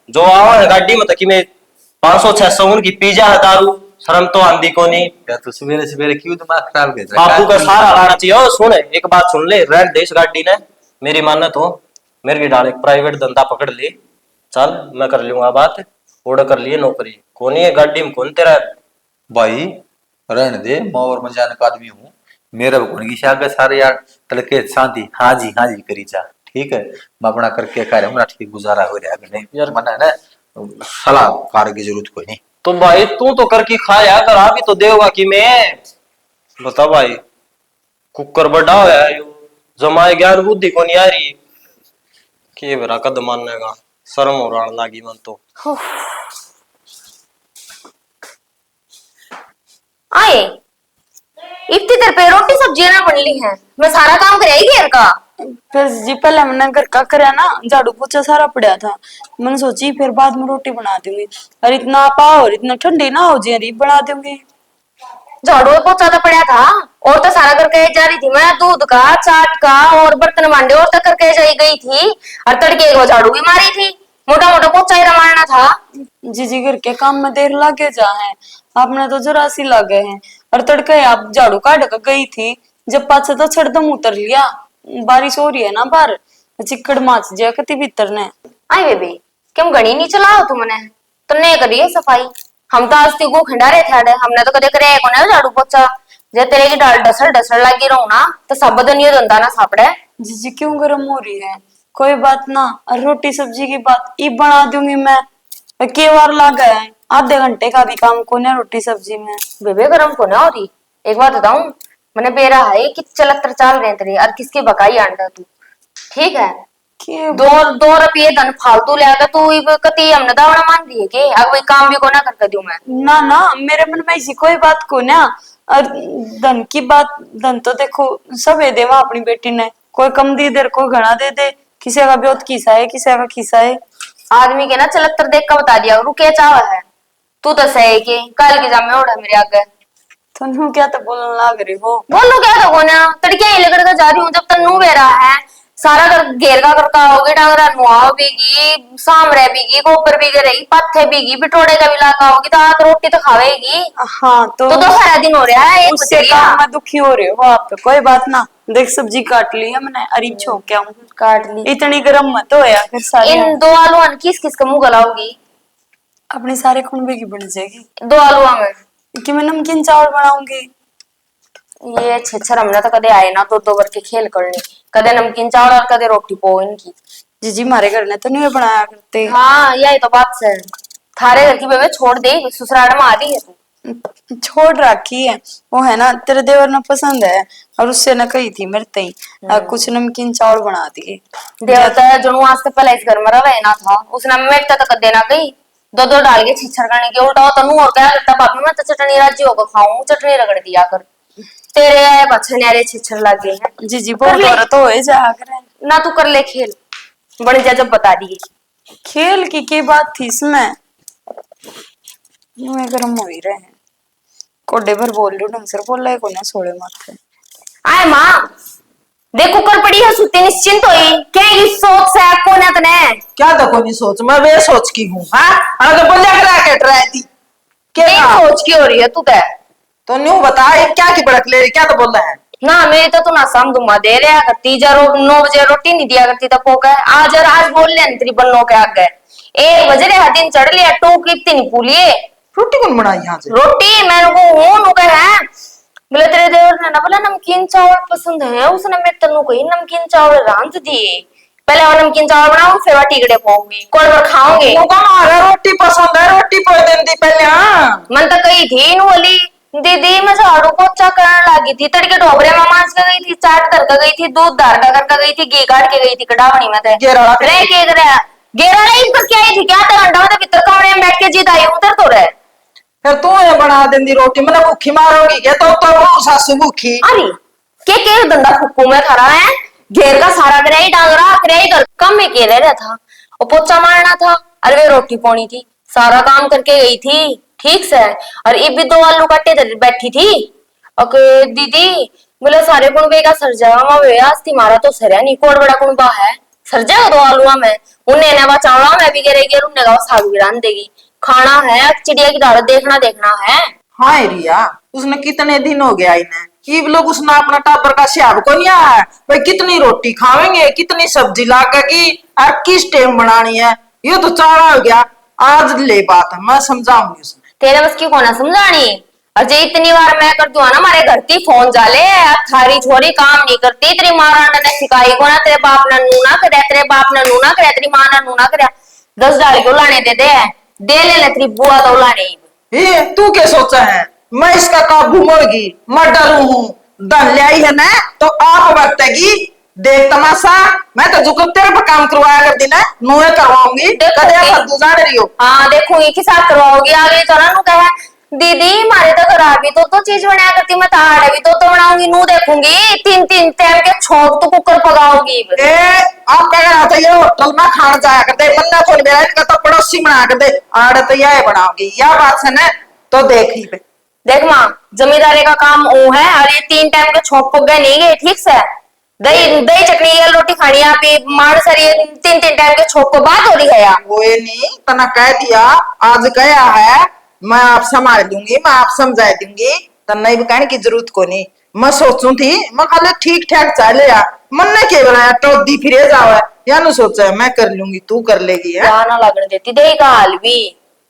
D: जो आवा है गाड़ी में तकी में 500-600 उनकी पिज्जा है दारू शर्म तो आंधी को नहीं।
C: या तो सवेरे सवेरे क्यों दिमाग खराब कर
D: बापू का सारा लाना चाहिए। ओ सुन एक बात सुन ले रेंट दे इस गाड़ी ने मेरी मान्यत हो मेरे की डाल एक प्राइवेट धंधा पकड़ ले चल मैं कर लूंगा बात ऑर्डर कर लिए नौकरी कौन है गाड़ी में कौन तेरा
C: भाई रहने दे मैं और मजान का आदमी हूं मेरा कौन की शाग सारे यार तड़के शांति हाँ जी करी जा, ठीक है, मैं अपना करके खा रहा हूँ ठीक गुजारा हो रहा है नहीं यार मना है ना सलाह कार की जरूरत कोई नहीं।
D: तो भाई तू तो करके खाया कर अभी तो देगा कि मैं बता भाई कुकर बड़ा होया यो जमाए ज्ञान बुद्धि को नहीं आ रही के मेरा कदम मानने का शर्म हो रहा लागी मन तो
G: आए इतनी देर पे रोटी सब्जी ना बन ली है, मैं सारा काम कराएगी घर का।
B: फिर जी पहले मैंने घर का करया ना, झाड़ू पोछा सारा पड़ा था। मैंने सोची फिर बाद में रोटी बना दूंगी। और इतना पाओ और इतना ठंडी ना हो जाए बना दूंगी।
G: झाड़ू पोछा तो पड़ा था और तो सारा करके जा रही थी मैं, दूध का चाट का और बर्तन मांडे और तो करके जाई गई थी। और तड़के को झाड़ू भी मारी थी, मोटा मोटा पोछा ही रमाना था।
B: जी घर के काम में देर लागे जा है, आपने तो जरा सी लागे हैं। और तड़के आप झाड़ू काट कर गई थी, जब पाछे तो छड़दम उतर लिया। बारिश हो रही है ना बाहर, चिक्कड़ माच जाए कति भीतर ने।
G: आई बेबी क्यों गणी नहीं चलाओ तुमने, तुमने करी है सफाई। हम तो आज तीगो खंडारे थे, हमने तो कदे करे को ना झाड़ू पोछा। जे तेरे की डाल डसर डसर लगी रहू ना तो सब दिन ये धंधा ना सापड़े।
B: जी क्यों गर्म हो रही है? कोई बात ना, और रोटी सब्जी की बात ई बना दूंगी मैं। के बार लागा है, आधे घंटे का भी काम को ना रोटी सब्जी में।
G: बेबे गरम को ना हो रही। एक बात बताऊं, मैंने बेरा है कि चलत चाल रहे तेरे और किसकी बकाई आंडा तू, ठीक है?
B: के
G: दो रुपये धन फालतू ले आकर तू कती हमने दावना मान रही है के अब कोई काम भी को ना करके दूं मैं।
B: ना ना, मेरे मन में ऐसी कोई बात को ना। और धन की बात, धन तो देखो सब है देवा अपनी बेटी ने, कोई कम दी देर को घना दे दे, किसी का ब्योत किसा है, किसी का किसा है।
G: आदमी के ना चलत्तर देख कर बता दिया रुके चावा है। तू तो सही के कल के जामे ओढ़ा मेरे आगे।
B: तुम क्या तो बोलने लग रही हो?
G: बोलो क्या तो ना तड़के ही लेकर जा रही हूँ जब तक नू बेरा है। सारा घर घेर का करता होगी, डांगरा नुआओ बीगी, सामरे बीगी, गोबर बीगे रही, पत्थे बीगी, बिटोड़े का भी लाका होगी तो आत रोटी तो खावेगी।
B: हाँ तो
G: सारा दिन हो रहा है
B: उससे काम में दुखी हो रहे हो आप तो। कोई बात ना, देख सब्जी काट ली है मैंने, अरे छोक क्या हूँ
G: काट ली।
B: इतनी गर्म मत हो यार। फिर सारे
G: इन दो आलू किस किस का मुंह गलाओगी?
B: अपने सारे खुनबे की बन जाएगी।
G: दो आलू में
B: कि मैं नमकीन चावल बनाऊंगी।
G: ये छेछर हमने तो कदे आए ना दो दो करके खेल करनी, कदे नमकीन चावल और कदे रोटी पो इनकी।
B: जी मारे घर ने तो नहीं बनाया करते।
G: हाँ यही तो बात है, थारे घर की बेबे छोड़ दे, ससुराल में आ रही है तू।
B: छोड़ रखी है वो है ना, तेरे देवर ने पसंद है और उससे न कही थी मेरे तई कुछ नमकीन चावल बना दिए।
G: देवता जो आज से पहले इस घर में रहे ना था, उसने मेटता तो कदे ना गई। दो दो डाल के छिछर करने के उल्टा तनु और क्या करता बाप मैं तो चटनी राज्य होगा खाऊं, चटनी रगड़ दिया कर। तेरे बच्चे न्यारे छिछर लगे हैं।
B: जी बहुत औरत तो हो जा
G: ना तू कर ले खेल, बड़ी जा जब बता दिए।
B: खेल की बात थी इसमें, मैं गर्म हो ही रहे हैं। कोडे भर बोल लो ढंग से बोल रहे को ना छोड़े मत।
G: आए माँ देखो कर पड़ी है सुती निश्चिंत होई क्या ये सोच से आपको ना तने
A: क्या तो कोई सोच, मैं वे सोच की हूँ। हाँ तो बोलिया करा के ट्राई थी
G: क्या सोच की हो रही है तू
A: तो न्यू बता ये क्या की भड़क ले रही, क्या तो बोल रहा है
G: ना? मेरी तो तू ना शाम दुमा दे रहा करती जरो 9 बजे रोटी नहीं दिया करती तो पोक है आज बोल ले तेरी बन्नो के आगे 1 बजे रे दिन चढ़ लिया टोक इतनी पूलिए।
A: रोटी कौन बनाई यहाँ से?
G: रोटी मैं हूँ नुका है बोले तेरे देवर ने ना बोला नमकीन चावल पसंद है, उसने मेरे तनु को ही नमकीन चावल रांध दिए। पहले वो नमकीन चावल बनाऊं फिर वह टिकड़े पाऊंगी कौन पर खाओगे?
A: रोटी पसंद है, रोटी पोई दिन दी पहले। हाँ
G: मन तो कही थी नु बोली दीदी मैं झाड़ू पोछा करने लगी थी, तड़के ढोबरे में मांस का गई थी, चाट करके गई थी, दूध दार का करके गई थी, घी काट के गई थी कड़ावनी में थे
A: गेरा
G: रह के गया गेरा नहीं पर क्या आई थी क्या तो घंटा में भीतर कमरे में बैठ के जीत आई उधर तो रहे।
A: फिर तू ये बना देंदी रोटी, मैंने भूखी मारोगी क्या? तो वो सासू भूखी।
G: अरे के धंधा फुक्कू में खड़ा है, घेर का सारा करे डांगरा करे घर कम में के रहा था और पोछा मारना था। अरे वे रोटी पौनी थी, सारा काम करके गई थी ठीक से। और ये भी 2 आलू काटे बैठी थी ओके दीदी बोले सारे कुणबे का सर जावा वे आस्ती मारा तो सर नहीं कोड बड़ा कुणबा है सर जाओ 2 आलू में उन्हें ने बा चावला में भी गिरेगी और उन्हें का साग भी रान देगी। खाना है चिड़िया की दाढ़ देखना है।
A: हाँ रिया उसने कितने दिन हो गया इन्हें ये लोग उसने अपना टाबर का सियाब को नहीं आया भाई कितनी रोटी खावेंगे, कितनी सब्जी लागेगी और किस टाइम बनानी है। ये तो चारा हो गया, आज ले बात है मैं समझाऊंगी उसने।
G: तेरे बस की कोना समझानी और जे इतनी बार मैं कर दूं ना मारे घर की फोन जाले थारी छोरी काम नहीं करती तेरी माँ ने सिखाई को ना तेरे बाप ने नू ना करे, तेरे बाप ने नू ना करे, तेरी माँ ने नू ना करे। 10 डाल के लाने दे ले तेरी बुआ तो लाने।
A: ये तू क्या सोचा है मैं इसका काबू मोड़गी मैं डरू हूँ? धन लाई है ना तो आप बरतेगी देख तमाशा। मैं तो जुकम तेरे पर काम करवाया कर दी ना मुँह करवाऊंगी जान रही हो।
G: हाँ देखूंगी कि साथ करवाओगी आगे तो ना कहे दीदी मारे तो घर भी तो चीज बनाया करती मैं ताड़ भी तो बनाऊंगी नू देखूंगी 3 टाइम के छोक तो कुकर पकाओगी।
A: ए आप क्या करा था, ये होटल में खाना जाया करते मन्ना थोड़ी मेरा इनका तो पड़ोसी बना कर दे आड़ तो यह बनाओगी या बात है ना, तो देख ली पे।
G: देख माँ, जमींदारी का काम वो है, और ये 3 टाइम के छोक पक गए नहीं गए, ठीक से। दही दही चटनी या रोटी खानी आप ये मार सर, ये 3 टाइम के छोक को बात हो रही है यार।
A: वो ये नहीं तना कह दिया, आज गया है मैं आप संभाल दूंगी, मैं आप समझा दूंगी, तो नहीं भी कहने की जरूरत को नहीं। मैं सोचू थी मैं खाली ठीक ठाक चले यार, मन ने के बनाया टोदी फिरे जावे या न सोचा मैं कर लूंगी तू कर लेगी है।
G: क्या ना लगने देती दही का हाल भी,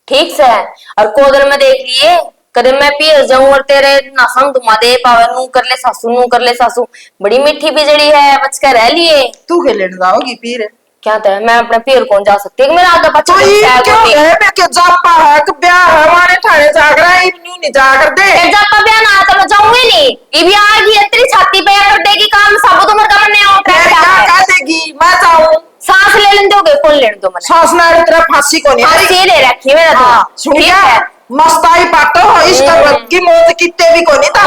G: ठीक से। और कोदर में देख लिए कदे मैं पिए जाऊं और तेरे नसम धुमा दे पावे, नू कर ले सासू, नू कर ले सासू। बड़ी मीठी बिजड़ी है, बच कर रह लिए।
A: तू के लेने जाओगी फिर?
G: क्या था, मैं अपने पीर कौन जा सकती है, मेरा आगे
A: तो
G: बच्चा
A: ये
G: है
A: क्यों है, मैं क्या जापा है कि ब्याह है हमारे ठाणे जाग रहा है, न्यू नहीं जाकर दे।
G: फिर जब का ब्याह ना तो मैं जाऊंगी नहीं। ये भी आएगी तेरी छाती पे कर देगी काम, सब उम्र का मैंने और
A: फिर क्या कह देगी मैं जाऊं?
G: सांस ले लेने दोगे, कौन लेने दो मैंने?
A: सांस ना तेरा फांसी को नहीं
G: फांसी ले रखी मेरा तो।
A: हाँ सुन
G: ठीक
A: गया,
G: है।
A: मस्ताई पाटो इसका वक्त की मौत कितने भी को नहीं था।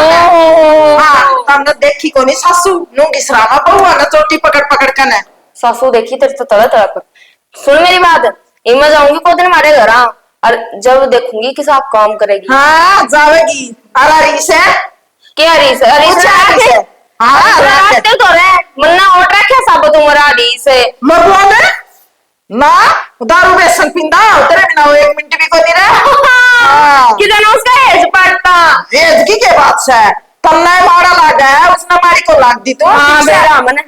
A: हाँ तुमने देखी को नहीं सासू नु घिसरावा बहुआ ना चोटी पकड़ पकड़ कर ना।
G: सासू देखी तेरे तो तड़ा तड़ा पर। सुन मेरी बात, मैं जाऊंगी को दिन हमारे घर आ, और जब देखूंगी कि साहब काम करेगी।
A: हाँ जावेगी अरारीस है
G: क्या रीस रीस
A: है। हाँ
G: रास्ते तो रे मन्ना ओट रखे सब तुम्हारा रीस है।
A: मैं बोले ना दारू बेसन पिंदा तेरे बिना वो 1 मिनट भी को नहीं रहा।
G: किधर उसका एज पड़ता
A: एज की के बात से तन्ना मारा लगा है उसने मारी को लाग दी तो।
G: हाँ बेरा मने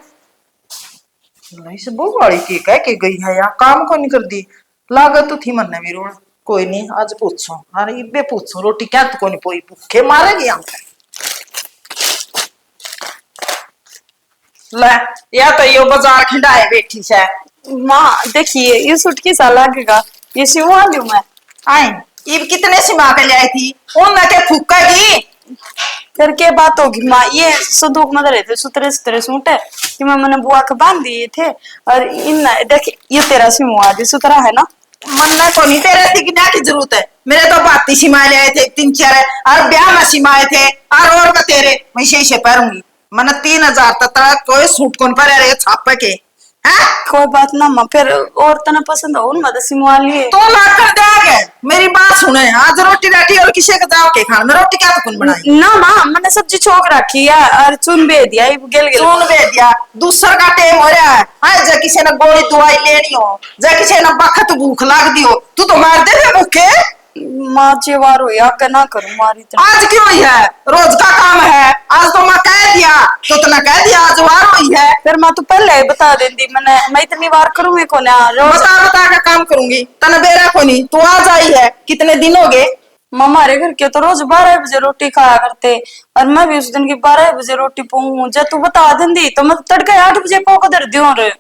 A: नहीं से बहुत बड़ी की कह के गई है यार, काम को नहीं कर दी लागत तो थी मन में रोड। कोई नहीं आज पूछो, अरे इबे पूछो रोटी क्या तो कोई नहीं पोई भूखे मारेगी हम ले या तो यो बाजार खिंडाए बैठी से।
B: माँ देखिए ये सूट किसा लगेगा, ये सिवा लूं मैं।
A: आई इब कितने सिमा के ले आई थी उन ना के फूकेगी
B: फिर क्या बात होगी माँ, ये संदूक में रहे थे सुतरे सुतरे सूट है कि मैंने बुआ के बांध दिए थे, और इन देख ये तेरा सिमुआ भी सुतरा है ना।
A: मन को नहीं तेरे दिखने की जरूरत है, मेरे तो बाती सिमाए आए थे 3-4 और ब्याह में सिमाए थे और का तेरे मैं से पहरूंगी मन 3000 तक कोई सूट कौन पर रहे छापे के हैं।
B: कोई बात ना माँ, फिर और तना पसंद हो उन मदद सिमुआ लिए
A: तो ला कर देगे मेरी बात सुने, आज रोटी राटी और किसी के जाओ के खाना रोटी क्या तो कौन बनाई
B: ना माँ, मैंने सब्जी छोक रखी है और चुन बे दिया गेल गेल
A: सुन बे दिया दूसर का टेम हो रहा है। हाय जे किसी ने गोली दवाई लेनी हो, जे किसी ने बखत भूख लाग दी हो तू तो मार दे बे भूखे।
B: माँ जेवार हो या क्या ना करूँ मारी तो।
A: आज क्यों हुई है, रोज का काम है, आज तो मैं कह दिया तो तना कह दिया आज वार हुई है।
B: फिर माँ तू पहले ही बता देती, मैं इतनी बार करूँ मेरे को ना रोज।
A: बता के काम करूंगी तना बेरा को नहीं तू आज आई है कितने दिन हो गए।
B: माँ हमारे घर के तो रोज 12 बजे रोटी खाया करते, और मैं भी उस दिन की 12 बजे रोटी पाऊँ। जब तू बता देंदी तो मैं तड़के 8 बजे पाव कर दूं रे।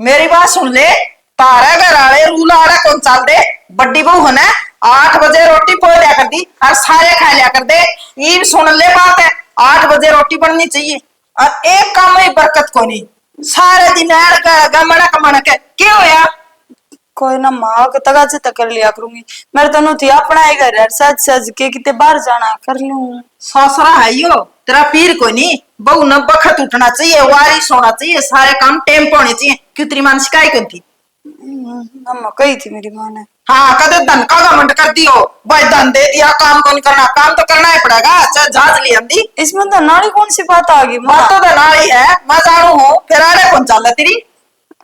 A: मेरी बात सुन ले, तारा घर आले रूल आड़ा कौन चल दे, बड्डी बहू है ना 8 बजे रोटी पोय लिया कर दी और सारे खा लिया कर दे। ये सुन ले बात है 8 बजे रोटी बननी चाहिए और एक काम में बरकत को नहीं सारे दिन गमड़ा कमड़ा के क्यों होया।
B: कोई ना माँ के तगा से कर लिया करूंगी, मेरे तो थी अपना ही घर है सज सज के कितने बाहर जाना कर लूं।
A: ससुरा है यो तेरा पीर को नहीं, बहू न बखत उठना चाहिए, वारिश होना चाहिए, सारे काम टेम पे होने चाहिए। क्यों तेरी मान शिकायत कौन थी?
B: अम्मा कही थी मेरी माँ ने।
A: हाँ कदे धन का घमंड कर दियो भाई, धन दे दिया काम कौन करना, काम तो करना ही पड़ेगा। चाहे जहाज ली हम दी
B: इसमें तो नाड़ी कौन सी बात आ गई माँ?
A: बात तो धनाड़ी है मैं जानू हूँ, फिर आड़े कौन चल तेरी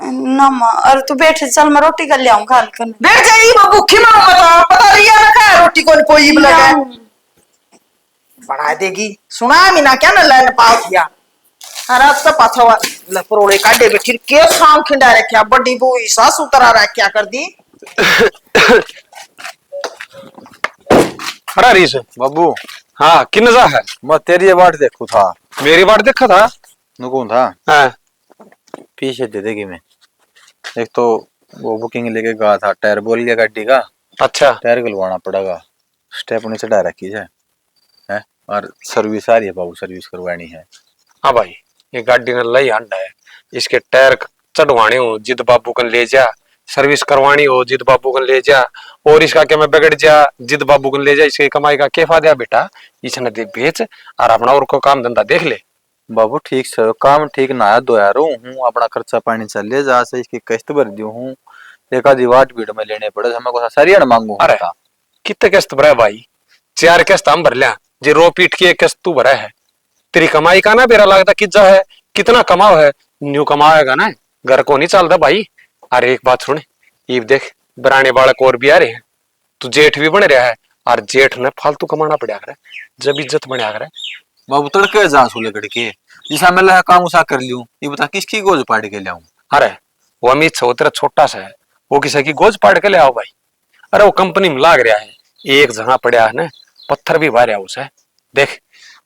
B: ना माँ, और तू बैठ चल मैं रोटी कर लियाऊं खा करने।
A: बैठ जाइए वो भूखी में तो पता रही है ना रोटी कौन कोई लगा बना देगी। सुना मीना क्या ना लैन पाव किया अरे अब तो पाछवा लपरोड़े काटे बैठी के शाम खिंडा रखा बड़ी बू सास उतरा रखा कर दी।
E: अरे रीस
C: बाबू
E: हाँ किन जा है,
C: मैं तेरी बाट देखू था,
E: मेरी बात देखा था।
C: नुकून था
E: हाँ
C: पीछे दे देगी मैं। एक तो वो बुकिंग लेके गया था, टायर बोल गया गाड़ी का,
E: अच्छा
C: टायर गलवाना पड़ेगा, स्टेप नहीं चढ़ा रखी है और सर्विस आ रही है बाबू, सर्विस करवानी है।
E: हाँ भाई ये गाड़ी ने लई हंडा है, इसके टायर चढ़वाने हो जिद बाबू कन ले जा, सर्विस करवानी हो जिद बाबू कन ले जा, और इसका क्या मैं बिगड़ जा जिद बाबू कन ले जा। इसकी कमाई का क्या फायदा बेटा, इसने दे बेच और अपना और को काम धंधा देख ले।
C: बाबू ठीक से काम ठीक ना आया दो यार हूँ अपना खर्चा पानी चल ले जा से इसकी किस्त भर दी हूँ एक आधी वाट भीड़ में लेने पड़े हमें को सारी अड़ मांगू
E: अरे
C: बता
E: कितने किस्त भरा है भाई? 4 किस्त हम भर लिया जी, रो पीट की एक किस्त तू भरा है। तेरी कमाई का ना बेरा लगता कितना है, कितना कमाओ है, न्यू कमाएगा ना, घर को नहीं चलता भाई। अरे एक बात सुन, ये देख बराने बालक और भी आ रहे हैं, तू जेठ भी बन रहा है, और जेठ ने फालतू कमाना पड़ा करे, जब इज्जत बने करे।
C: बाबू तड़के जा सुले कड़के जिसा मैं काम उसा कर लियो ये बता किसकी गोज पाड़ के लाऊं
E: अरे वो अमित से वो तेरा छोटा सा है, वो किसी की गोज पाड़ के ले आओ भाई। अरे वो कंपनी में लाग रहा है, एक जगह पड़ा है ना, पत्थर भी बाहर उसे देख,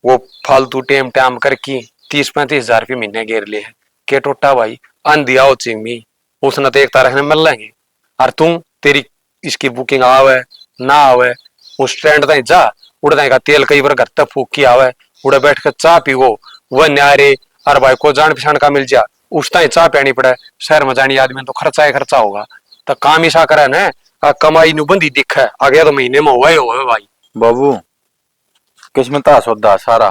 E: वो फालतू टेम टाम करके 30-35 हजार रुपये महीने घेर लिए है के टोटा भाई। आंधी आओ चिंगी उसने तो एक तारीख में मिल लेंगे, और तू तेरी इसकी बुकिंग आवे ना आवे, उस ट्रेंड तक जा, उड़ने का तेल कई बार घर तक फूक की आवे, उड़े बैठ कर चाह पीवो, वह न्यारे और भाई को जान पहचान का मिल जा, उस टाइम चाह पीनी पड़े। शहर में जानी आदमी तो खर्चा ही खर्चा होगा, तो काम ही सा करे ना, कमाई नु बंदी दिख है आगे तो महीने में हुआ ही होगा भाई।
C: बाबू किस्मत आ सौदा सारा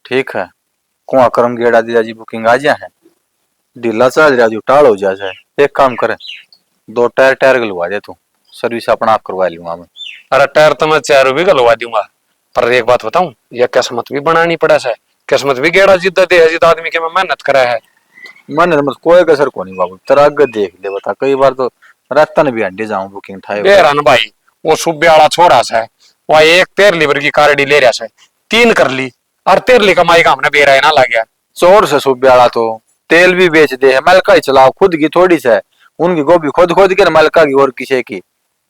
C: ठीक है कुआ करम गेड़ा दिया जी बुकिंग आ जा है ढीला चल रहा जो टाल हो जाए एक काम करे 2 टायर टायर गलवा दे तू सर्विस अपना आप करवा लूंगा मैं
E: अरे टायर तो मैं 4 भी गलवा दूंगा, पर एक बात बताऊं, यह किस्मत भी बनानी पड़ा है, किस्मत भी गेड़ा जिद्दा दे है, जिद आदमी के में मेहनत करा है।
C: मन मत कोई कसर को नहीं बाबू तेरा आगे देख ले बता कई बार तो रातन भी अंडे जाऊं बुकिंग ठाए
E: बेरान भाई वो सुबह वाला छोड़ा सा है, वह एक 13 लीवर की कारडी ले रहा है, 3 कर ली, और 13 ली कमाई का हमने बेरा ना लग गया।
C: चोर से सुबह वाला तो तेल भी बेच दे है मलका ही चलाओ खुद की थोड़ी सा है उनकी गोभी खुद खुद के मलका की और किसी की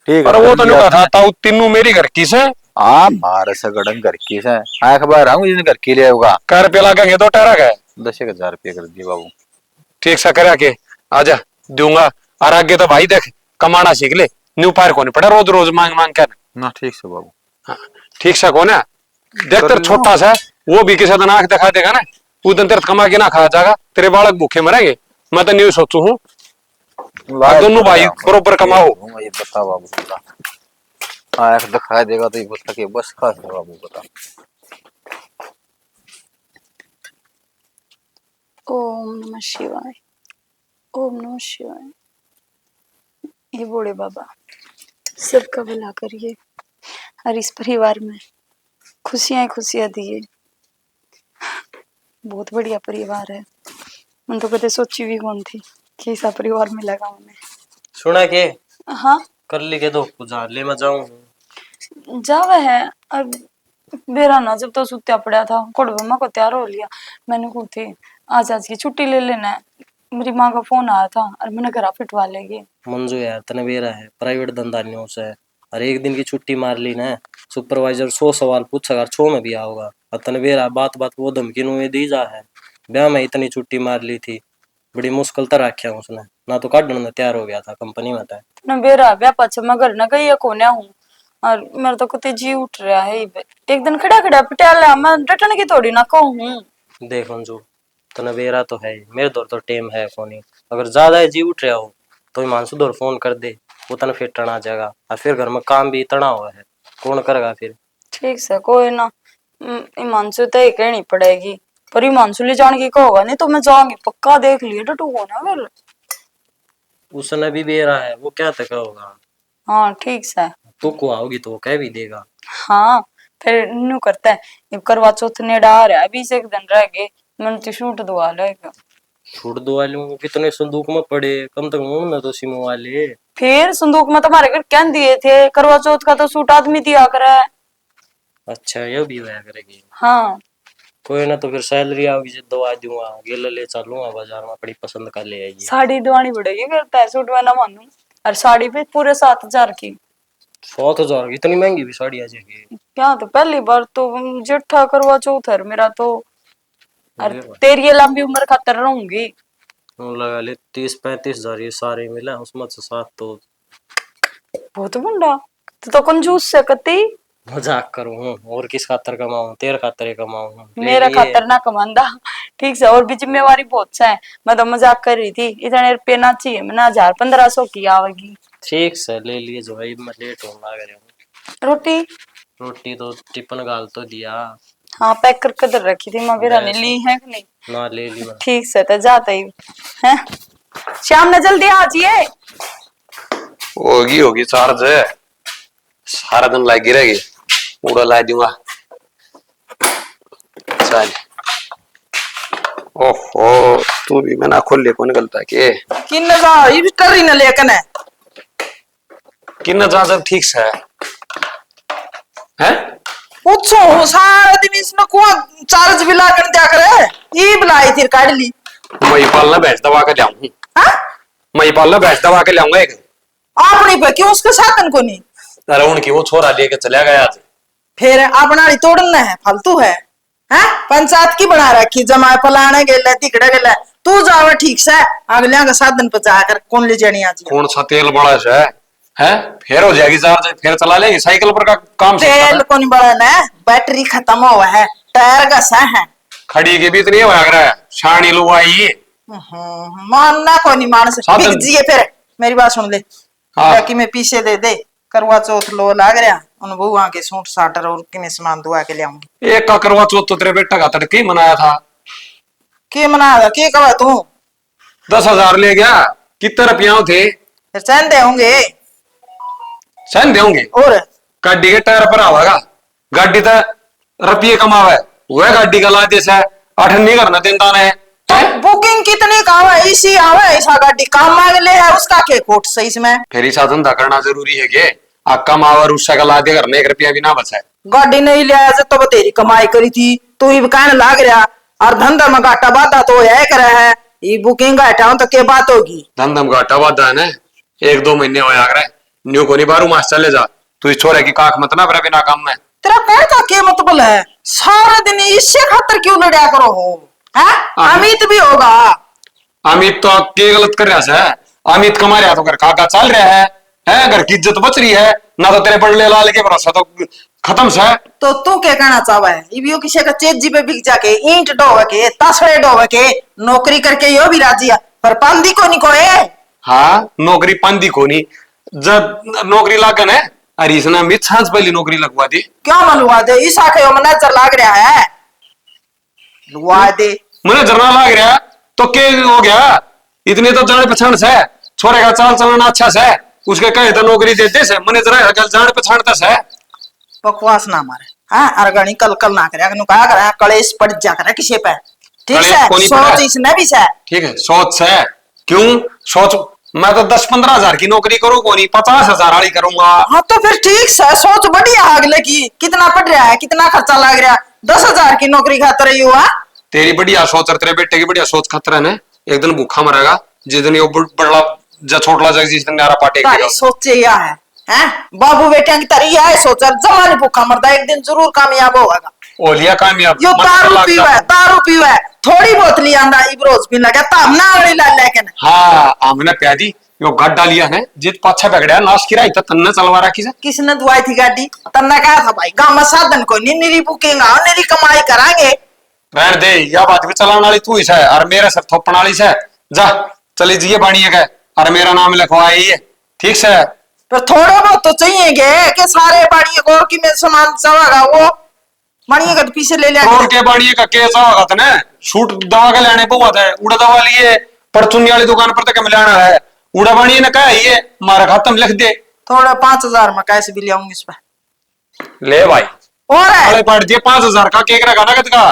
C: ठीक
E: पर
C: है
E: वो तो नहीं कहा था तीनों मेरी घर की से
C: हाँ मारे से गड़न घर की से आख बार आऊंगी जिन घर की ले होगा
E: कर पे लगेंगे 2 टायर गए
C: 10,000 रुपये कर दिए बाबू
E: ठीक सा करा के आजा दूंगा, और आगे तो भाई देख कमाना सीख ले, न्यू पायर को नहीं पड़ा रोज रोज मांग मांग कर।
C: ना ठीक से बाबू
E: हाँ, ठीक सा कौन है देख तेरा छोटा सा है, वो भी किसी दिन आंख दिखा देगा ना, उस दिन तेरे कमा के ना खा जाएगा, तेरे बालक भूखे मरेंगे। मैं तो न्यू सोचू हूँ दोनों भाई बरोबर कमाओ।
C: ये बता बाबू बता आख दिखा देगा तो ये बता के बस खास है बाबू बता
B: ओम नमः शिवाय, ओम नमः शिवाय। ये बूढ़े बाबा सबका भला करिए और इस परिवार में खुशियां खुशियां दिए। बहुत बढ़िया परिवार है, मैं तो कदे सोची भी कौन थी कि ऐसा परिवार मिलेगा उन्हें।
D: सुना के
B: हाँ
D: कर ली के दो पूजा ले मैं जाऊं
B: जावे है अब बेरा ना जब तो सुत्या पड़ा था कोड़बा को तैयार हो लिया, मैंने कहा थी आज की छुट्टी ले लेना है, मेरी माँ का फोन आया था और मैंने घर फिटवा लेगी।
D: मंजू यार तने बेरा है प्राइवेट धंधा नहीं हो से, और एक दिन की छुट्टी मार ली ना, सुपरवाइजर 100 सवाल पूछेगा, 6 में भी आओगा, और तने बेरा बात बात वो धमकी नु दी जा है, ब्याह में इतनी छुट्टी मार ली थी, बड़ी मुश्किल तरह रखा उसने, ना तो काटने में तैयार हो गया था कंपनी में था
B: ना बेरा ब्याह पाछे मैं घर ना गई कोन्या हूँ, और मेरा तो कुछ जी उठ रहा है, एक दिन खड़ा खड़ा पटियाला मैं रिटर्न की थोड़ी ना कहूँ।
D: देख मंजू तने बेरा तो है मेरे दौर तो टेम है फोन, अगर ज्यादा जी उठ रहा हो तो मानसू दौर फोन कर दे, वो तने फिर टना जाएगा, और फिर घर में काम भी इतना हुआ है कौन करेगा फिर।
B: ठीक से कोई ना, हिमांशु तो ही कहनी पड़ेगी, पर हिमांशु ले जाने की होगा नहीं तो मैं जाऊंगी पक्का, देख लिए टू को ना फिर।
D: उसने भी बेरा है वो क्या तक होगा।
B: हाँ ठीक से
D: तू को आओगी तो वो कह भी देगा।
B: हाँ फिर न्यू करता है, ये करवा चौथ नेड़ा आ रहा है, 20 एक दिन रह गए, मैंने तो शूट दुआ लेगा।
D: छूट दो वाले कितने संदूक में पड़े कम तक ना तो सिमो वाले,
B: फिर संदूक में तुम्हारे घर क्या दिए थे, करवा चौथ का तो सूट आदमी दिया करे।
D: अच्छा ये भी होया करेगी।
B: हाँ
D: कोई ना तो फिर सैलरी आओगी जो दवा दूंगा गेला ले चलूंगा बाजार में, बड़ी पसंद कर ले आएगी।
B: साड़ी दिवानी पड़ेगी करता है सूट में ना मानू, और साड़ी भी पूरे 7,000 की।
D: 7,000 इतनी महंगी भी साड़ी आ जाएगी।
B: क्या तो पहली बार तो जेठा करवा चौथ है मेरा तो, और तेरी ये लंबी उम्र खातर रहूंगी।
D: लगा ले 30-35 हजार ये सारे मिला उसमें से 7 तो
B: बहुत मुंडा तो कंजूस से कती।
D: मजाक करूं और किस खातर कमाऊं, तेरे खातर ही कमाऊं
B: मेरा खातर ना कमांदा ठीक से, और भी जिम्मेवारी बहुत सा है, मैं तो मजाक कर रही थी, इतने रुपये ना चाहिए, मैं 1,000-1,500 की आवेगी।
D: ठीक से ले लिए जो है मैं लेट होने लग रहा हूँ।
B: रोटी
D: रोटी तो टिफिन गाल तो दिया।
B: हाँ पैक करके तो रखी थी मवेरा ने ली है कि नहीं?
D: ना ले ली मैं।
B: ठीक से तो जाता ही है। शाम ने जल्दी आ जाइए।
E: होगी होगी चार्ज है, सारा दिन लगी रहेगी, पूरा ला दूंगा। चल ओहो, तू भी मैं ना खोल ले को निकलता के
A: किन जा ये भी टरी न लेकन है
E: किन्ना जा जब ठीक से है
A: पूछो सारा दिन इसमें को चार्ज भी ला कर दिया करे। ये बुलाई थी काट ली।
E: मैं पालना भैंस दबा के लाऊंगी,
A: हाँ
E: मैं पालना भैंस दबा के लाऊंगा एक।
A: आपने पे क्यों उसके साधन को नहीं?
E: अरे उनकी वो छोरा लेके चला गया आज।
A: फिर अपना तोड़ना है फालतू है। हैं पंचायत की बना रखी जमा फलाने गेले तिकड़े गेले तू जावे ठीक से अगले का साधन पे जाकर कौन ले जानी आज?
E: कौन सा तेल बड़ा से है फिर हो जाएगी चार्ज, फिर चला लेंगे साइकिल पर का काम से।
A: तेल को नहीं बड़ा ना बैटरी खत्म हुआ है टायर घसा है।
E: खड़ी के भी इतनी हो रहा है शानी लो आई।
A: मानना को नहीं मानस
E: साधन-
A: बिक जिए फिर मेरी बात सुन ले।
E: हाँ।
A: बाकी में पीछे दे दे करवा चौथ लो लाग रहा उन बुआ के सूट साटर और किने सामान दुआ के ले आऊंगी।
E: एक का करवा चौथ तो तेरे बेटा का तड़के ही मनाया था।
A: के मना के कहा तू
E: 10,000 ले गया, कितने रुपया थे?
A: फिर चंद दे होंगे
E: सहन देंगे
A: और
E: गाड़ी के टायर पर आवागा, गाड़ी तो रुपये कमावे वह गाड़ी का लादे से 8 नहीं करना देता ने।
A: बुकिंग कितनी काम है इसी आवे ऐसा गाड़ी काम मांग ले है उसका के कोट सही इसमें
E: फिर ही साधन धंधा करना जरूरी है के आका मावर उसका का लादे करने 1 रुपया भी ना बचा है।
A: गाड़ी नहीं लिया तो तेरी कमाई करी थी तू ही कहने लाग रहा और धंधा में घाटा बाधा तो यह करे है ये बुकिंग घाटा तो क्या बात होगी?
E: धंधा में घाटा वादा है ना 1-2 महीने हो रहा है न्यू को नहीं 12 मास चले जा तू इस छोरे की काख मत ना बरा बिना काम में।
A: तेरा कहता क्या मतलब है सारा दिन इससे खातर क्यों लड़ा करो हो है? अमित भी होगा।
E: अमित तो के गलत कर रहा है, अमित कमा रहा तो घर काका चल रहा है घर की इज्जत बच रही है ना तो तेरे बड़ले लाल के भरोसा तो खत्म से।
A: तो तू क्या कहना चाहवा है ये किसी का चेत पे बिक जाके ईंट डोवे के तसड़े डोवे के नौकरी करके यो भी राजी है पर पांदी को नहीं कोए।
E: हाँ नौकरी पांदी को नहीं जब नौकरी लागन है अरे इसने अमित सांस पहली नौकरी लगवा दी।
A: क्या मनवा दे इस आखे मैनेजर लाग रहा है लगवा दे
E: मैंने जरना लाग रहा तो के हो गया इतने तो जान पहचान से छोरे का चाल चलना अच्छा से उसके कहे तो नौकरी देते से मैंने जरा जान पहचानता से।
A: बकवास ना मारे हाँ अरगणी कल कल ना करे अगनु कहा करे कलेश पड़ जा करे किसी पे ठीक
E: कलेश
A: है
E: कोनी पड़ा।
A: सोच इसने भी से
E: ठीक है सोच से क्यों सोच मैं तो 10-15 हजार की नौकरी करूँ को नहीं 50,000 वाली करूंगा।
A: हाँ तो फिर ठीक है सोच बढ़िया अगले की कितना पड़ रहा है कितना खर्चा लग रहा है 10,000 की नौकरी खातर युवा
E: तेरी बढ़िया सोच और तेरे बेटे की बढ़िया सोच खतरा है एक दिन भूखा मरेगा जिस दिन ये बड़ा जा छोटला जाएगा जिस दिन नारा पाटे
A: तारी सोचे या है हैं बाबू बेटिया की तारी या है सोच जमाने भूखा मरदा एक दिन जरूर कामयाब होगा।
E: ओलिया कामयाब
A: यो दारू पीवा है थोड़ी बहुत लिया अंडा इब्रोज भी लगा तब ना अगली ला लेकिन
E: हाँ हमने प्यादी यो गड्ढा लिया है जित पाछा पकड़ा नाश किराई तो तन्ने चलवा रखी से
A: किसने दुआई थी गाड़ी तन्ना कहा था भाई गांव में साधन को नहीं निरी बुकिंग आओ निरी कमाई करांगे
E: रहने दे या बात भी चलाने वाली तू ही है और मेरे सर थोपने वाली से जा चली जिये बाणी है और मेरा नाम लिखवाई है ठीक से।
A: पर थोड़ा बहुत तो चाहिए कि सारे बाड़ी और की में सामान चलागा वो बाड़ी का पीछे ले लिया
E: और के बाणी का केस होगा तने शूट दवा के लेने पहुंचा था उड़ा दवा लिए परचुनी वाली दुकान पर तक मिलाना है उड़ा बाणी ने कहा ये मारा खाता में लिख दे
A: थोड़ा 5,000 में कैसे भी ले आऊंगी इस पे
E: ले भाई
A: और है
E: अरे पड़ दिए 5,000 का केक रखा ना का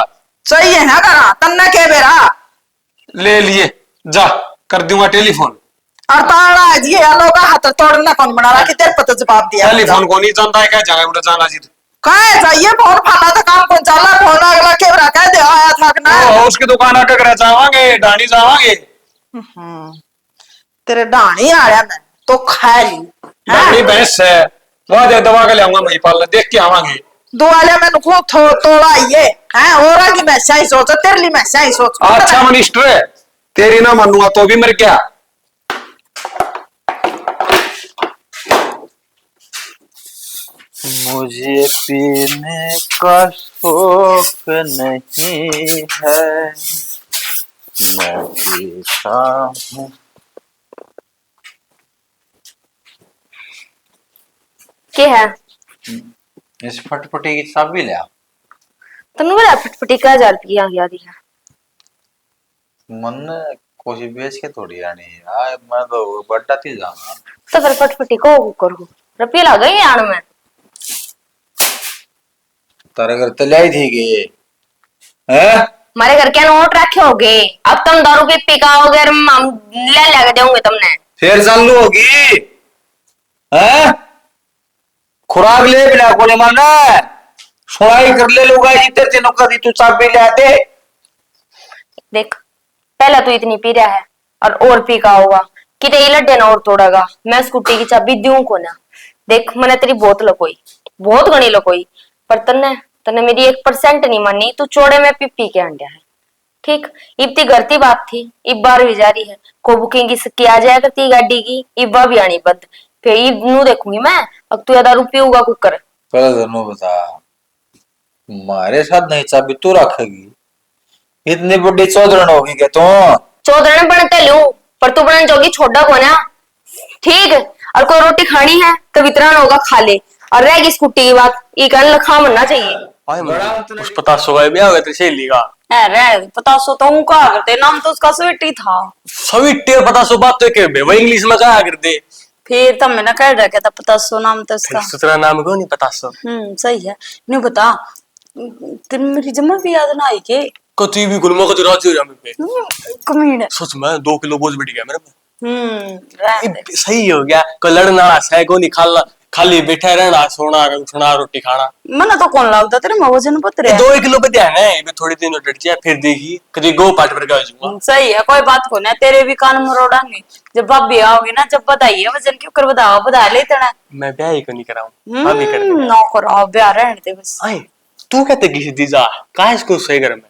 A: चाहिए है करा तन्ना के बेरा
E: ले लिए जा कर दूंगा टेलीफोन
A: और ताड़ा है जी आलो का हाथ तोड़ना कौन बना रहा कि तेरे पता जवाब दिया
E: टेलीफोन को नहीं जानता है क्या जगह उड़ा जाना जी
A: कहे चाहिए फोन फाना था काम कौन चला फोन अगला के बेरा कह दे आया था कि ना
E: उसकी दुकान आकर कर जावांगे डाणी जावांगे
A: तेरे डाणी आया मैं तो खा ली
E: डाणी भैंस है वहां दे दवा के ले आऊंगा मैं पाल देख के आवांगे
A: दुआले मैंने को तोड़ा ये है और की मैं सही सोच तेरे लिए मैं सही सोच
E: अच्छा मिनिस्टर है तेरी ना मानूंगा तो भी मर गया।
C: मुझे पीने का शौक नहीं है मैं पीता हूँ।
G: क्या है?
C: इस फटफटी की चाबी ले आओ।
G: तन्नू बड़ा फटफटी का 1000 रुपया आ गया दिया।
C: मन ने कोई बेच के थोड़ी आनी है यार, मैं तो बड्डा थी जाऊंगा।
G: तो फिर फटफटी को करो, रुपये लग गए आने में।
C: तारे घर तो लाई थी कि हैं?
G: हमारे घर के नोट रखे होगे, अब तुम दारू पी पी का होगे और हम ले लेके देंगे तुमने।
C: फिर चालू होगी हैं? खुराक ले बिना को नहीं माना, सुनाई कर ले लोग इतने दिनों का दी तू चाबी ले आते।
G: देख पहला तो इतनी पी रहा है और पी का होगा कि ये लड्डे ना और तोड़ेगा। मैं स्कूटी की चाबी दूं को ना। देख मैंने तेरी बहुत लकोई, बहुत गणी लकोई, पर तन्ने तन्ने मेरी 1% नहीं मानी। तू चौड़े में पी के अंडा है। ठीक इतनी गलती बात थी, इब बार भी जारी है को बुकिंग की आ जाया करती गाड़ी की, इब्बा भी आनी बद फिर इब नू देखूंगी मैं। अब तू 1000 रुपये होगा कुकर।
C: पहले दोनों बता, हमारे साथ नहीं चाबी तू रखेगी? इतनी बड़ी चौधरन होगी क्या तू?
G: चौधरन बनते लू पर तू बनने जोगी छोड़ा को ना। ठीक और कोई रोटी खानी है तो वितरण होगा खा ले, और रहेगी स्कूटी की बात ये कहने लखा मनना चाहिए।
D: उस पता सुबह ब्याह हुआ तेरी सहेली का।
B: अरे पता सो तो हूँ कहा करते, नाम तो उसका स्वीटी था।
D: स्वीटी और पता सो बात तो के वो इंग्लिश में कहा करते।
B: फिर तब मैंने कह रखा था पता सो नाम तो उसका।
D: दूसरा नाम क्यों नहीं पता सो?
B: सही है। नहीं बता तेरी मेरी जमा भी याद ना आई के
D: कभी भी गुलमो को राजी हो जा मैं पे।
B: कमीने
D: सच में 2 किलो बोझ बढ़ गया मेरे में।
B: रहने दे।
D: सही हो गया, को लड़ना है को नहीं खाला, खाली बैठा रहना, सोना रोटी खाना।
B: मना तो कौन लगता तेरे में वजन पत्र है।
D: 2 किलो पे ध्यान है, मैं थोड़ी दिन डट जाए फिर देखी कभी गो पाट पर का जाऊंगा।
B: सही है कोई बात को ना, तेरे भी कान मरोड़ांगे जब भाभी आओगे ना, जब बताइए वजन क्यों कर बताओ बता ले तेरा।
D: मैं ब्याह ही को नहीं कराऊं, अभी कर दे।
B: ना करो ब्याह रहने दे बस।
D: आई तू कहते किसी दीजा का इसको सही घर में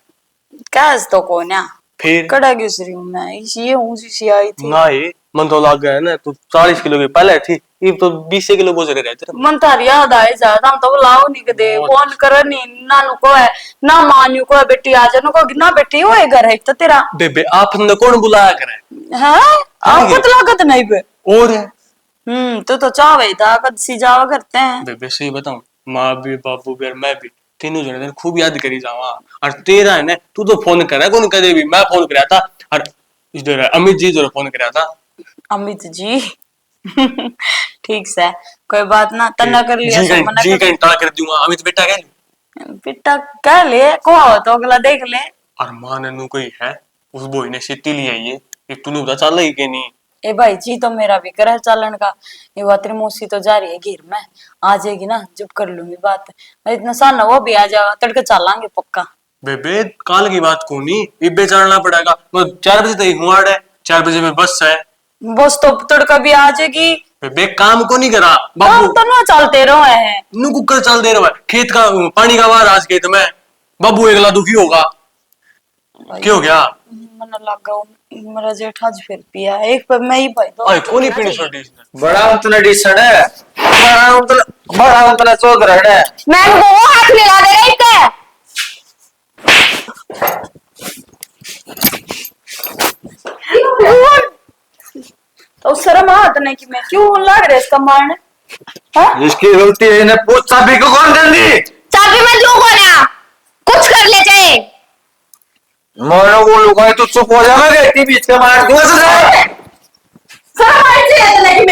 B: कैस तो को ना
D: फिर
B: कड़ा घुस रही हूँ मैं, ये हूँ सी आई थी।
D: ना ये मन तो लग गया ना, तू 40 किलो की पहले थी, ये तो 20 किलो बोझ रहे थे।
B: मन थार याद आए जाता हम तो बुलाओ नहीं कदे फोन कर नहीं नानू को है ना मान्यू को है, बेटी आ जानो को ना बेटी वो है घर है तो तेरा
D: बेबे आप ने कौन बुलाया करे?
B: हाँ आपको तो लागत नहीं बे।
D: और
B: तो चावे था कद सी जावा करते हैं।
D: बेबे सही बताऊं, माँ भी बाबू भी और मैं भी तीनों जने खूब याद करी जावा। और तेरा है ना, तू तो फोन करा कौन कदे भी, मैं फोन कराया था और इधर अमित जी जो फोन कराया था।
B: अमित जी ठीक से कोई बात ना तना कर लिया
D: जी
B: सो मना
D: जी
B: कर
D: घंटा कर दूंगा, अमित बेटा कह
B: बेटा कह ले को हो तो अगला देख ले।
D: और मां ने कोई है उस बोई ने सीटी लिया ये एक तूने पता चल ही के नहीं।
B: ए भाई जी तो मेरा भी कर चालन का, ये बात तेरी मौसी तो जा रही है घेर में, आ जाएगी ना जब कर लूंगी बात। इतना साना वो भी आ जाएगा तड़के चलांगे पक्का।
D: बेबे काल की बात को नहीं, इब्बे चढ़ना पड़ेगा, मैं 4 बजे तक हुआ है, 4 बजे में बस है।
B: बस तो तड़का भी आ जाएगी।
D: बेबे काम को नहीं करा
B: काम
D: बाबू,
B: तो ना चलते रहो है
D: नु कुकर चल दे रहा है, खेत का पानी का वार आज खेत में, बाबू एकला दुखी होगा। क्यों हो गया?
B: मन लगा मेरा जेठ आज फिर पिया एक पर मैं ही भाई दो
D: ओए कोनी पीनी छोटी इसने।
C: बड़ा उतना डिसन है, बड़ा उतना चौधरन है।
G: मैं वो हाथ मिला दे रही है।
B: तो शर्म आत नहीं कि मैं क्यों लग रहा इसका मारने। हाँ?
C: जिसकी गलती है इन्हें पूछ चाबी को कौन दे दी?
G: चाबी में लू को ना कुछ कर ले चाहे।
C: मोनो को लुगाई तो चुप हो जा, मैं कहती बीच का मार दूंगा तुझे।
B: शर्म आई थी ऐसे नहीं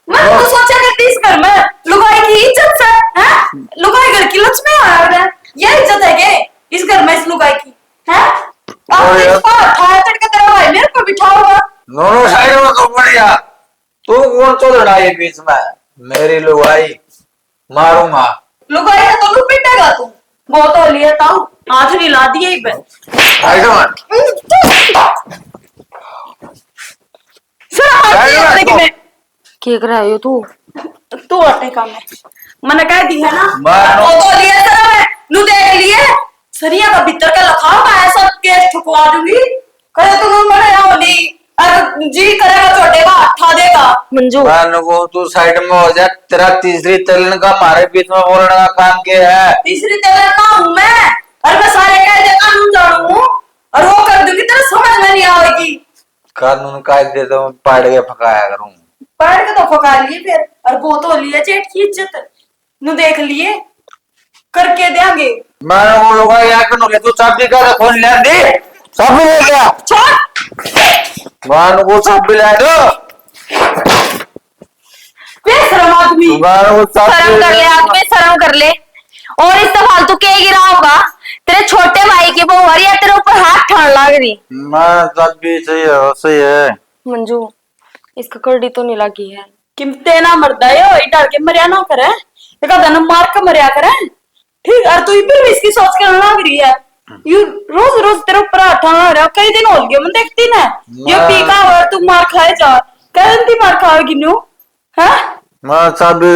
B: मैं तो सोचा करती इस घर में लुगाई की इज्जत से हैं, लुगाई घर की लक्ष्मी आ रहा है, ये इज्जत है के इस घर में इस लुगाई की हैं। आप इसको उठाया तड़के तेरा भाई मेरे को बिठा होगा।
C: दोनों साइड में तो बढ़िया, तू कौन चौधरन आई बीच में? मेरी लुगाई मारूंगा।
B: लुगाई है तो लू पिटेगा तू, वो तो लिया ताऊ हाथ नहीं ला दिए ही बन।
C: आई डोंट
G: क्या कर रही हो
B: तू अटे काम है मैंने कह दी है ना,
C: मारो।
B: वो तो लिए सर मैं नू देख लिए सरिया का भीतर का लखाओ मैं ऐसा केस ठुकवा दूंगी। करे तू मरे होली अरे जी करेगा छोटे का हटा देगा।
G: मंजू
C: मानो को तू साइड में हो जा, तेरा तीसरी तलन का हमारे बीच में बोलने का काम क्या है?
B: तीसरी तेरे ना हूं मैं, अरे मैं सारे कायदे कानून जानू हूं और वो कर दूंगी तेरे समझ में नहीं आएगी।
C: कानून कायदे तो मैं पाड़ के फकाया करूं।
B: पढ़ के तो फका लिए फिर और वो तो लिए जेठ की इज्जत नू देख लिए।
A: करके देंगे।
C: मैं वो लोग यार कनो तू चाबी का खोल ले दे, चाबी ले गया
A: छोड़
C: मान को चाबी ले दो,
A: बेशरम आदमी।
C: मान को चाबी
G: शर्म कर ले आदमी, शर्म कर ले। और इस तो फालतू के गिरा होगा। तेरे छोटे भाई की बहू है तेरे ऊपर हाथ ठान लाग रही।
C: मैं चाबी चाहिए, सही है
G: मंजू इसका कड़ी तो नहीं लगी है।
A: किमते ना मरदा है डर के मरिया ना करे, एक धन मार के मरिया करे। ठीक और तू इधर भी इसकी सोच के लग रही है। यू रोज रोज तेरे ऊपर हाथ ठान रहा, कई दिन हो गए मैं देखती ना। ये पीका और तू मार खाए जा, कैसे मार खाएगी न्यू है।
C: मैं चाबी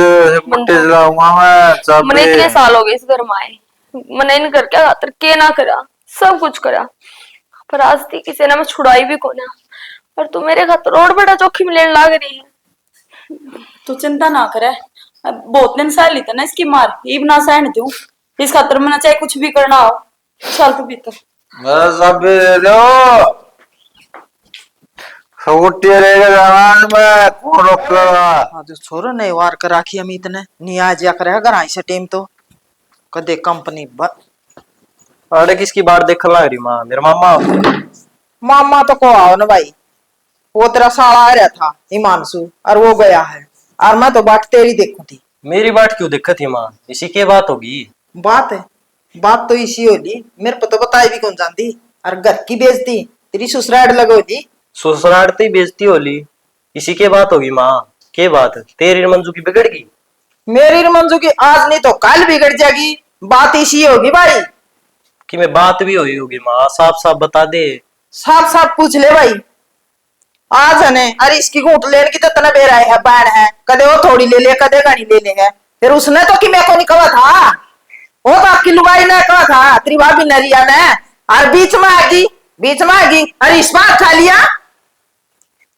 C: मुट्ठी लाऊंगा, मैं चाबी
G: मैंने इतने साल हो गए इस घर में आए, मैंने इन घर के खातर के ना करा, सब कुछ करा, पर आज थी किसी ने मैं छुड़ाई भी कोना। और तू मेरे खातर और बड़ा जोखिम लेने लाग रही है।
A: तू चिंता ना करे, अब बहुत दिन सह ली था ना इसकी मार, इब ना सहन दूं इस खातर मैंने चाहे कुछ भी करना हो। चल तू भीतर।
C: मेरा चाबी दे दो, छोटी रहेगा जवान में कौन रोकेगा।
H: हाँ तो छोरो ने वार कर राखी अमित ने नहीं आ जा करे अगर ऐसे टाइम तो कदे कंपनी
D: अरे किसकी बात देख लग रही माँ, मेरे मामा
H: मामा तो को आओ ना भाई, वो तेरा साला आ रहा था हिमांशु और वो गया है, और मैं तो बात तेरी देखू थी।
D: मेरी बात क्यों दिक्कत थी माँ, इसी के बात होगी।
H: बात है, बात तो इसी होली, मेरे को तो बताई भी कौन जानती। और घर की बेइज्जती तेरी ससुराल लगोगी,
D: ससुरालती बेइज्जती होली, इसी के बात होगी माँ। के बात तेरी मंजू की बिगड़ गई।
H: मेरी मंजू की आज नहीं तो कल बिगड़ जाएगी, बात इसी होगी भाई।
D: कि मैं बात भी हुई होगी माँ, साफ साफ बता दे।
H: साफ साफ पूछ ले भाई। आज है ने अरे इसकी घूट लेने की तो तना बेरा है बैन है, कदे वो थोड़ी ले ले कदे गाड़ी ले लेगा। फिर उसने तो कि मेरे को नहीं कहा था, वो तो आपकी लुगाई ने कहा था, तेरी भाभी नरिया ने, और बीच में आगी, बीच में आगी अरे इस बार खा लिया।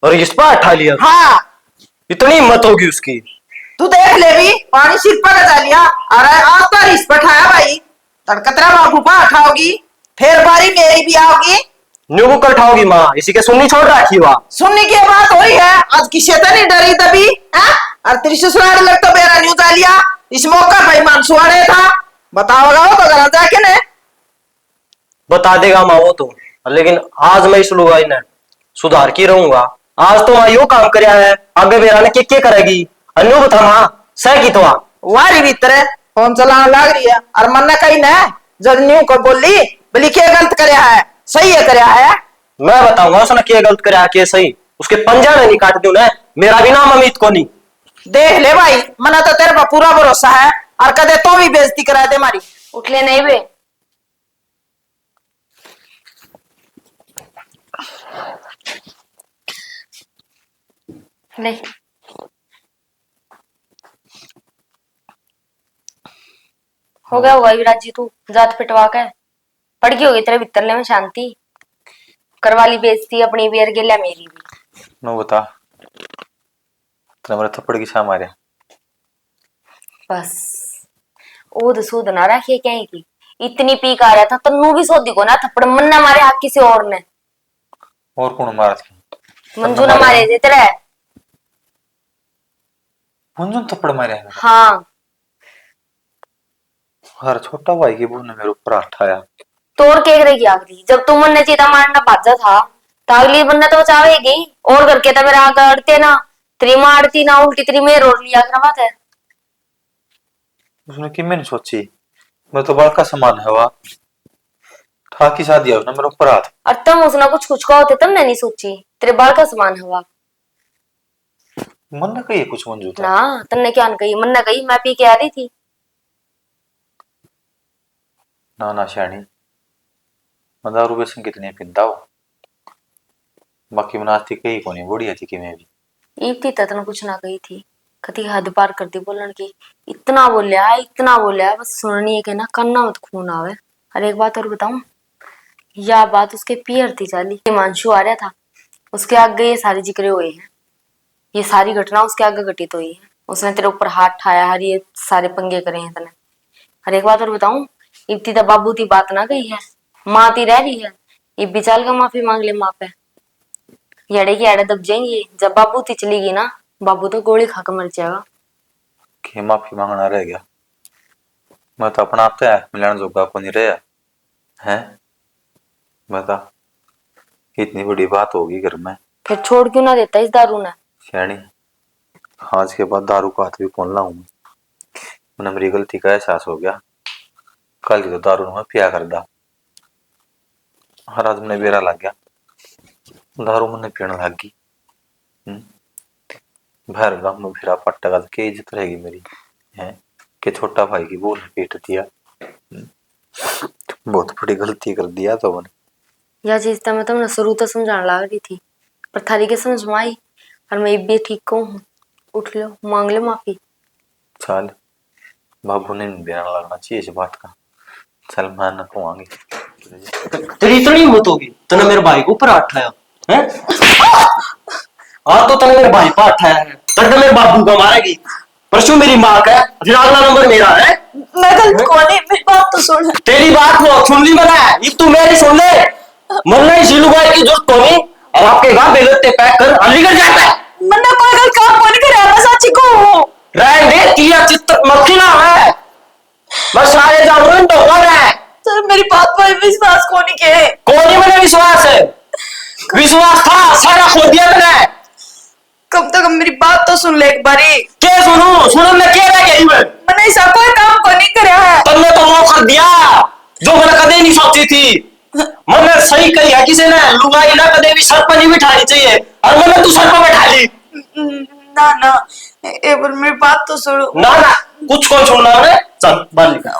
D: और इस पर उठा लिया,
H: हाँ
D: इतनी हिम्मत होगी उसकी।
H: तू देख ले भी पानी सिर पर लगा लिया, अरे आज तो इस पर खाया भाई, तड़कतरा बाबू पा उठाओगी, फिर बारी मेरी भी आओगी।
D: न्यू बुक उठाओगी माँ, इसी के सुननी छोड़ रखी हुआ।
H: सुनने की बात हो रही है, आज किसी तो नहीं डरी तभी है? और तेरी ससुराल लग तो मेरा न्यूज आ लिया, इस मौका भाई मानसू आ रहा था, बताओगा वो तो गलत जाके ने
D: बता देगा माँ वो तो, लेकिन आज मैं इस लुगाई ने सुधार की रहूंगा। आज तो माँ यो काम करया है, आगे बेरा ने के करेगी। अन्यू बता माँ सह की तो
H: वारी भीतर है फोन चलाने लग रही है, और मन ने कही ना जब न्यू को बोली बोली क्या गलत करया है, सही है करया है।
D: मैं बताऊंगा उसने क्या गलत करया के सही, उसके पंजा ने नहीं काट दूं ना, मेरा भी नाम अमित को नहीं।
H: देख ले भाई मना तो तेरे पर पूरा भरोसा है, और कदे तो भी बेइज्जती करा दे हमारी।
G: उठ ले नहीं बे। नहीं हो गया होगा युवराज जी, तू जात पिटवा के पड़ गई होगी तेरे भीतरले में शांति, करवा ली बेइज्जती अपनी भी और गिल्ला मेरी भी।
C: नो बता, तेरा मेरे थप्पड़ की छा मारे।
G: बस ओद सूद ना रखिए क्या की, इतनी पीक आ रहा था तन्नू भी सोदी को ना थप्पड़ मन ना मारे हाथ किसी और ने।
C: और कौन मारा था?
G: मंजू ना मारे थे तेरे।
C: मंजू ने थप्पड़ मारे हैं?
G: हाँ
C: हर छोटा भाई की बहू ने मेरे ऊपर हाथ उठाया।
G: तोड़ के रही आखिरी, जब तुम मन ने चीता मारना भाजा था तो अगली बंदा तो बचावेगी, और करके तो मेरा आगे अड़ते ना, तेरी मारती ना उल्टी तेरी मेर और लिया कर बात है।
C: उसने कि मैंने सोची मैं तो बड़का सामान है वह ठाकी शादी है, उसने मेरे ऊपर हाथ।
G: और तुम उसने कुछ कुछ कहो थे तुमने नहीं सोची, तेरे बाल का समान हवा
C: मन ने कही कुछ मंजू था
G: ना, तुमने क्या न कही, मन ने कही मैं पी के आ रही थी।
C: ना ना श्याणी, मैं दारू बेसन कितने पिंदा हो, बाकी मनाती कही को नहीं बढ़िया थी कि मैं भी
G: ईप्ती ततन कुछ ना कही थी, कति हद पार कर दी बोलन की, इतना बोलिया बस सुननी है कि ना कन्ना मत खून आवे। और एक बात और बताऊं, यह बात उसके पियर थी चाली, हिमांशु आ रहा था उसके आगे ये सारे जिक्र हुए हैं, ये सारी घटना उसके आगे घटित हुई है, उसने तेरे ऊपर हाथ ठाया हर ये सारे पंगे करे हैं तने। और एक बात और बताऊं, इब्ती तो बाबू की बात ना गई है, माँ ती रह रही है, ये बिचाल का माफी मांग ले माँ पे, येड़े की एड़े दब जाएंगे। जब बाबू ती चली गई ना, बाबू तो गोली खाकर मर जाएगा।
C: कि माफी मांगना रह गया। मैं तो अपना आप तो है मिलान जोगा को नहीं रहा है। बता इतनी बड़ी बात होगी घर में,
G: फिर छोड़ क्यों ना देता इस दारू ने?
C: श्याणी आज के बाद दारू का हाथ भी कौन लाऊं? मैंने मेरी गलती का एहसास हो गया। कल की तो दारू में पिया कर दा, हर आज मैंने बेरा लग गया, दारू मैंने पीने लग गई। भर गांव में फिरा पट्टा का क्या इज्जत रहेगी मेरी है कि छोटा भाई की बोल पीट दिया। बहुत बड़ी गलती कर दिया तो मैंने।
G: यह चीज तो मैं तुमने शुरू तो समझाने लग रही थी, पर थारी के समझ में आई और मैं भी ठीक कहूँ। उठ लो, मांग लो माफी।
C: चल बाबू ने बयान लगना चाहिए इस बात का। चल मैं न पाऊंगी।
D: तेरी इतनी हिम्मत होगी तूने मेरे भाई को ऊपर उठाया है? हाँ तो तूने मेरे भाई पर उठाया है, तब मेरे बाबू को मारेगी। परसों मेरी माँ का है, फिर अगला नंबर मेरा है।
B: मैं गलत कौन है? मेरी बात तो सुन।
D: तेरी बात वो सुन ली मैंने, ये तू मेरी सुन ले। मरना इसी लुगाई की जरूरत तो नहीं, और आपके गांव बेगते पैक कर अलीगढ़ जाता है।
B: मैंने कोई गलत काम कौन करे, मैं सच्ची कहूँ।
D: रहने दे, तिया चित्त मक्खी ना है, बस सारे जानवर तो हो रहा है।
B: सर मेरी बात पर विश्वास कौन के?
D: कोई मैंने विश्वास है, विश्वास था सारा खो दिया मैंने।
B: कब तक मेरी बात तो सुन ले एक बारी।
D: क्या सुनूं? सुनो मैं क्या रह गई
B: मैंने ऐसा कोई काम को नहीं कराया है।
D: तुमने तो वो कर दिया जो मैंने कदे नहीं सोची थी। मैंने सही कही है किसी ने, लुगाई ना कदे भी सर पर नहीं बिठानी चाहिए, और मैंने तू सर पर बैठा ली।
B: ना ना, एक बार मेरी बात तो सुनो।
D: ना ना कुछ कौन छोड़ना है, चल बाहर निकल।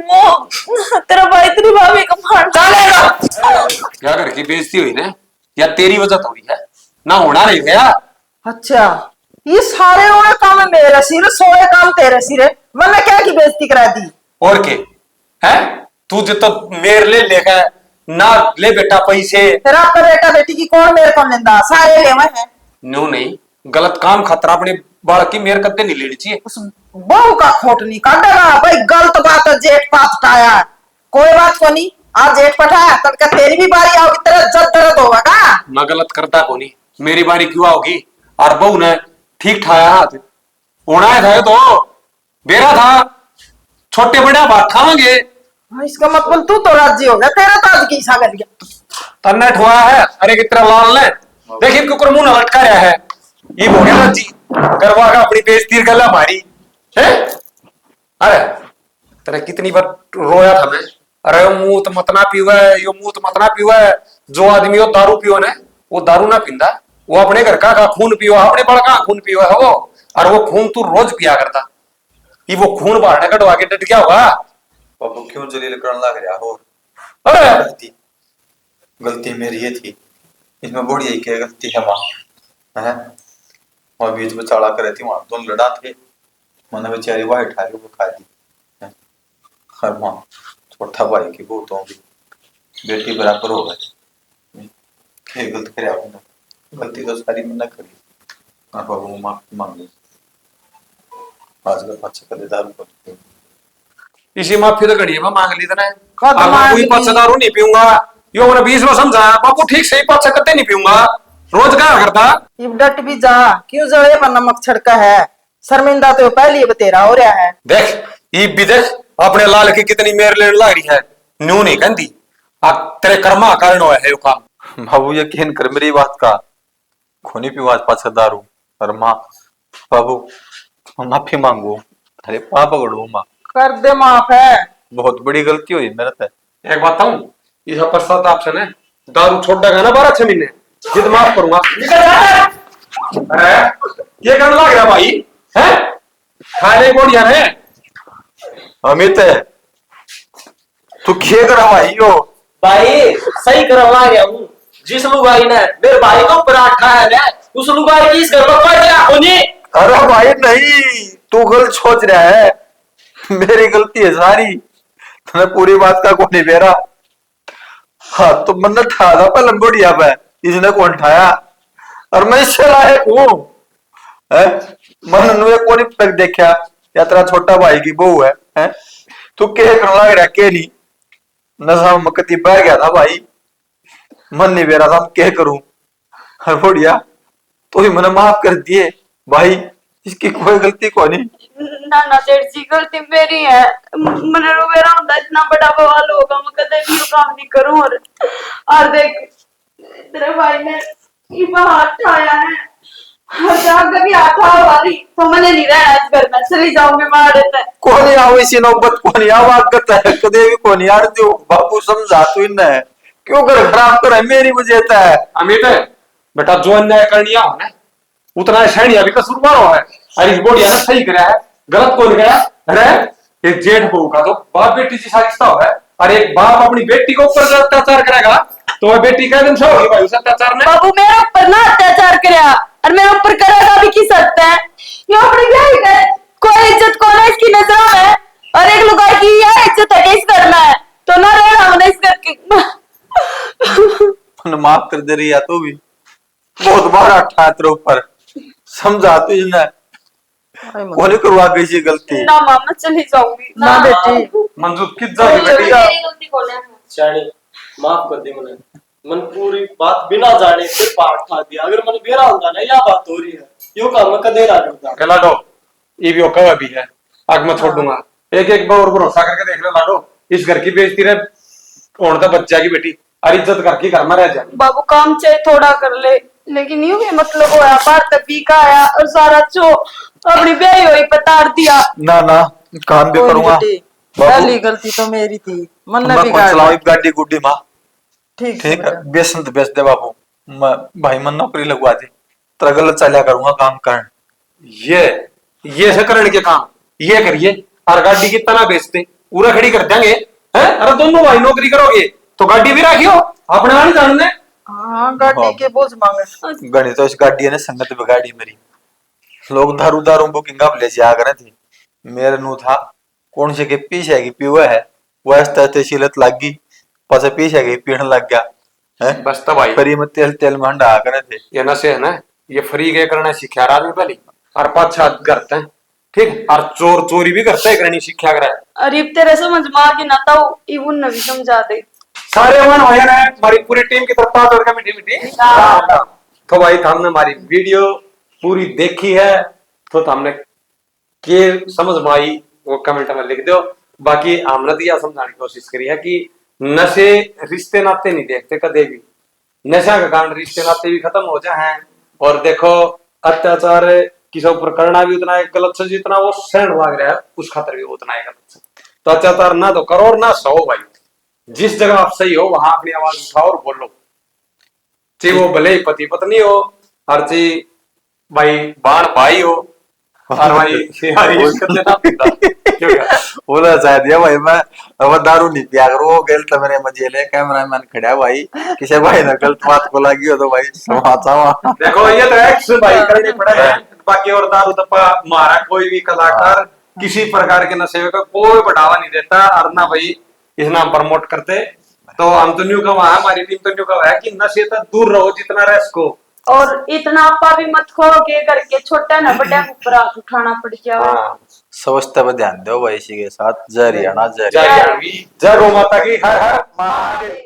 B: वो तेरा भाई तेरी भाभी का मार
D: चलेगा।
E: क्या घर की बेइज्जती हुई ना, या तेरी वजह तो हुई है ना, होना नहीं गया।
H: अच्छा ये सारे ओए काम मेरे सिर, सोए काम तेरे सिर। मैंने क्या की बेइज्जती करा दी?
E: और के है तू जितो मेरे ले लेगा ना, ले बेटा पैसे।
H: तेरा आपका बेटा बेटी की कौन मेरे को लेंदा? सारे लेवा है।
E: न्यू नहीं, गलत काम खतरा अपने बालक की मेरे कदे नहीं लेनी चाहिए।
H: उस बहू का खोट नहीं काटेगा भाई। गलत बात है, जेठ पाटाया कोई बात को नहीं। आज जेठ पटाया तब का तेरी भी बारी आओगी, तेरा जब दर्द होगा का?
E: मैं गलत करता को नहीं, मेरी बारी क्यों आओगी? और बहू ने ठीक ठाया हाथ होना है तो बेरा था, छोटे बड़े बात खावेंगे।
H: इसका मतलब तू तो राजी हो गया, तेरा तो आज की सा कर गया।
E: तन्ने ठुआ है, अरे कितना लाल ने देखिए कुकर मुंह न लटका रहा है। ये हो गया राजी, करवा का अपनी बेइज्जती कर ला हमारी है। अरे तेरे कितनी बार रोया था मैं, अरे मुंह तो मत ना पीवा है, यो मुंह तो मत ना पीवा है। जो आदमी वो दारू पियो ने, वो दारू ना पींदा, वो अपने घर का खून पियो, अपने बड़का खून पियो है वो। और वो खून तू रोज पिया करता, ये वो खून बाहर ने कटवा के डट गया होगा।
C: बाबू क्यों जलील करने लग रहा हो?
E: अरे
C: गलती मेरी ये थी, इसमें बड़ी एक गलती है माँ है। और बीच में चढ़ा कर रहती वहां दोनों लड़ा थे, मैंने बेचारी वाही ठाई वो खा दी। हर माँ छोटा भाई की बहुत होगी, बेटी बराबर हो गए। गलत करे आपने, गलती तो सारी मैंने करी। बाबू माफी मांग ली, आज का अच्छा कदे दारू कर
E: इसी माफी तो घड़ी में मांग ली तने।
H: कद
E: अब
H: मांग
E: कोई
H: ली।
E: पच्चा दारू नहीं पीऊंगा, यो मैंने 20 बार समझाया बापू, ठीक से ही पच्चा कते नहीं पीऊंगा, रोज क्या करता।
H: इब डट भी जा, क्यों जड़े पर नमक छिड़का है? शर्मिंदा तो पहले ही बतेरा हो रहा है।
E: देख ये भी देख अपने लाल की कितनी मेर लेने लग रही है, न्यू नहीं कहती। अब तेरे कर्मा कारण हुआ है यो काम।
C: बाबू यकीन कर मेरी बात का, खूनी पिवाज पाछा दारू। और माँ बाबू माफी मांगू, अरे पाप पकड़ू माँ,
H: कर दे माफ है।
C: बहुत बड़ी गलती हुई मेरे से।
E: एक बात बताऊं, इस पश्चात आपसे ने दारू छोड़ देगा ना 12-6 महीने, जिद माफ करूंगा। अरे ये करने लग रहा भाई है, खाने को दिया है।
C: अमित तू क्या करा भाई यो?
D: भाई सही करवा गया हूँ, जिस लुगाई ने मेरे भाई को पराठा है ना, उस लुगाई की इस घर में कोई जगह होनी।
C: अरे भाई नहीं, तू गलत सोच रहा है, मेरी गलती है सारी, तूने पूरी बात का कौन नहीं बेरा। हाँ तो मैंने ठा था पहले बढ़िया पे, इसने कौन ठाया? और मैं इससे लायक हूँ मन नुए कौन तक देखा, या तेरा छोटा भाई की बहू है तू क्या करने लग रहा के नहीं? नशा में कति बह गया था भाई, मन नहीं बेरा था, क्या करूं? और बढ़िया तो ही मैंने माफ कर दिए भाई, इसकी कोई गलती को नहीं।
B: नाना जेठ जी गलती मेरी है। मैंने मेरा होता इतना बड़ा बवाल होगा, मैं कदे भी ये काम नहीं करूं। और देख तेरे भाई ने ये हाथ उठाया है, अगर भी हाथ हमारी तो मैंने नहीं रहना इस घर में, चली जाऊंगी मार देते।
C: कोनी आओ इसी नौबत कोनी आओ आगत है कदे भी कोनी यार जो बापू समझा तू इन्हें क्यों घर खराब कर मेरी वजह है।
E: अमित बेटा जो अन्याय करनिया हो ना उतना शैणी अभी कसूरवार हो है। अरे इस बोलिया ने सही कराया है, गलत कौन गया। अरे एक जेठ बहू का तो बाप बेटी से रिश्ता हो है। अरे एक बाप अपनी बेटी को ऊपर जो अत्याचार करेगा तो वह बेटी का दिन से होगी भाई उस अत्याचार ने।
B: बाबू मेरे ऊपर ना अत्याचार कराया और मेरे ऊपर करेगा भी की सकता है। ये अपने क्या है, कोई इज्जत कौन है इसकी नजरों में, और एक लुगाई की यह इज्जत है इस घर में, तो ना रहना हमने इस घर की।
C: माफ कर दे रही है तू भी बहुत बड़ा ठा तेरे ऊपर समझा तू इन्हें कोनी करवा गई सी गलती।
B: ना मामा चली जाऊंगी
H: ना बेटी
E: मंजूर किस जाएगी बेटी।
G: मेरी गलती बोले
D: शानी माफ कर दी मैंने, मन पूरी बात बिना जाने फिर पाठ खा दिया। अगर मैंने बेरा होता ना या बात हो रही है यो काम मैं कदे ना करता।
E: के लाडो ये भी ओका भी है आग मैं छोड़ दूंगा। एक एक बार भरोसा करके देख ले लाडो, इस घर की बेइज्जती रे कौन था बच्चा की बेटी और इज्जत करके घर में रह जा।
B: बाबू काम चाहे थोड़ा कर ले, लेकिन यूं भी मतलब होया बाहर तक पी का आया और सारा चो अपनी ब्याही हुई पतार दिया।
C: ना ना काम भी
H: कोई नहीं
C: करूंगा
H: बेटी,
C: बाबू।
H: पहली गलती तो मेरी थी, मन ने
C: मैं
H: बिगाड़
C: चलाऊं
H: दिया।
C: गाड़ी गुड्डी माँ
H: ठीक
C: ठीक
H: है
C: है बेसन तो बेच दे बाबू। मैं भाई मन नौकरी लगवा दी तेरा गलत चलिया करूंगा काम कर।
E: ये से करण के काम ये करिए और गाड़ी की तना बेचते पूरा खड़ी कर देंगे हैं। अरे दोनों भाई नौकरी करोगे तो गाड़ी भी रखियो अपने वाली जानने।
H: हाँ गाड़ी के बोझ मांगे।
C: गणी तो इस गाड़ी ने संगत बिगाड़ी मेरी। लोग दारू दारू बुकिंग अब ले जा करे थे मेरे नु था कौन से के पीछे की पीवा है वह तते शिलत लग गई पसे पीछे की पीण लग गया है।
E: बस तो भाई
C: फ्री में तेल तेल में हंडा करे थे
E: ये नशे है ना ये फ्री के करना सीखा रहा आदमी पहले और पाछा करते हैं ठीक और चोर चोरी भी करते है करनी सीखा कर।
B: अरे तेरे समझ में आ गई ना तो इवन ने भी समझा दे।
E: सारे मन हो ना हमारी पूरी टीम की तरफ हाथ जोड़कर मीठी मीठी तो भाई हमने हमारी वीडियो पूरी देखी है तो हमने के समझ में आई वो कमेंट में लिख दो। बाकी हमने तो यह समझाने की कोशिश करी है कि नशे रिश्ते नाते नहीं देखते कदे भी। नशा का कारण रिश्ते नाते भी खत्म हो जाए हैं। और देखो अत्याचार किसी ऊपर करना भी उतना एक गलत से जितना वो सहन भाग रहा है उस खातर भी उतना है गलत से। तो अत्याचार ना तो करो और ना सहो भाई। जिस जगह आप सही हो वहां अपनी आवाज उठाओ और बोलो चाहे वो भले ही पति पत्नी हो हर चीज भाई बाण भाई हो और भाई
C: बोला शायद ये भाई मैं अब दारू नहीं पिया करो गेल तो मेरे मजे ले कैमरा मैन खड़ा भाई किसी भाई ने गलत बात को लगी हो तो भाई समाचार
E: देखो ये तो एक्स भाई करने पड़ेगा। बाकी और दारू दप्पा मारा कोई भी कलाकार किसी प्रकार के नशे का कोई बढ़ावा नहीं देता और ना भाई इस नाम प्रमोट करते। तो हम तो न्यू कहा हमारी टीम तो न्यू कहा है कि नशे तक दूर रहो जितना रह सको।
B: और इतना आपा भी मत खो के करके छोटा ना बड़ा ऊपर हाथ उठाना पड़ गया।
E: हाँ
C: समझते पर ध्यान दो भाई इसी के साथ जय हरियाणा जय
E: जय गौ माता की हर हर महादेव।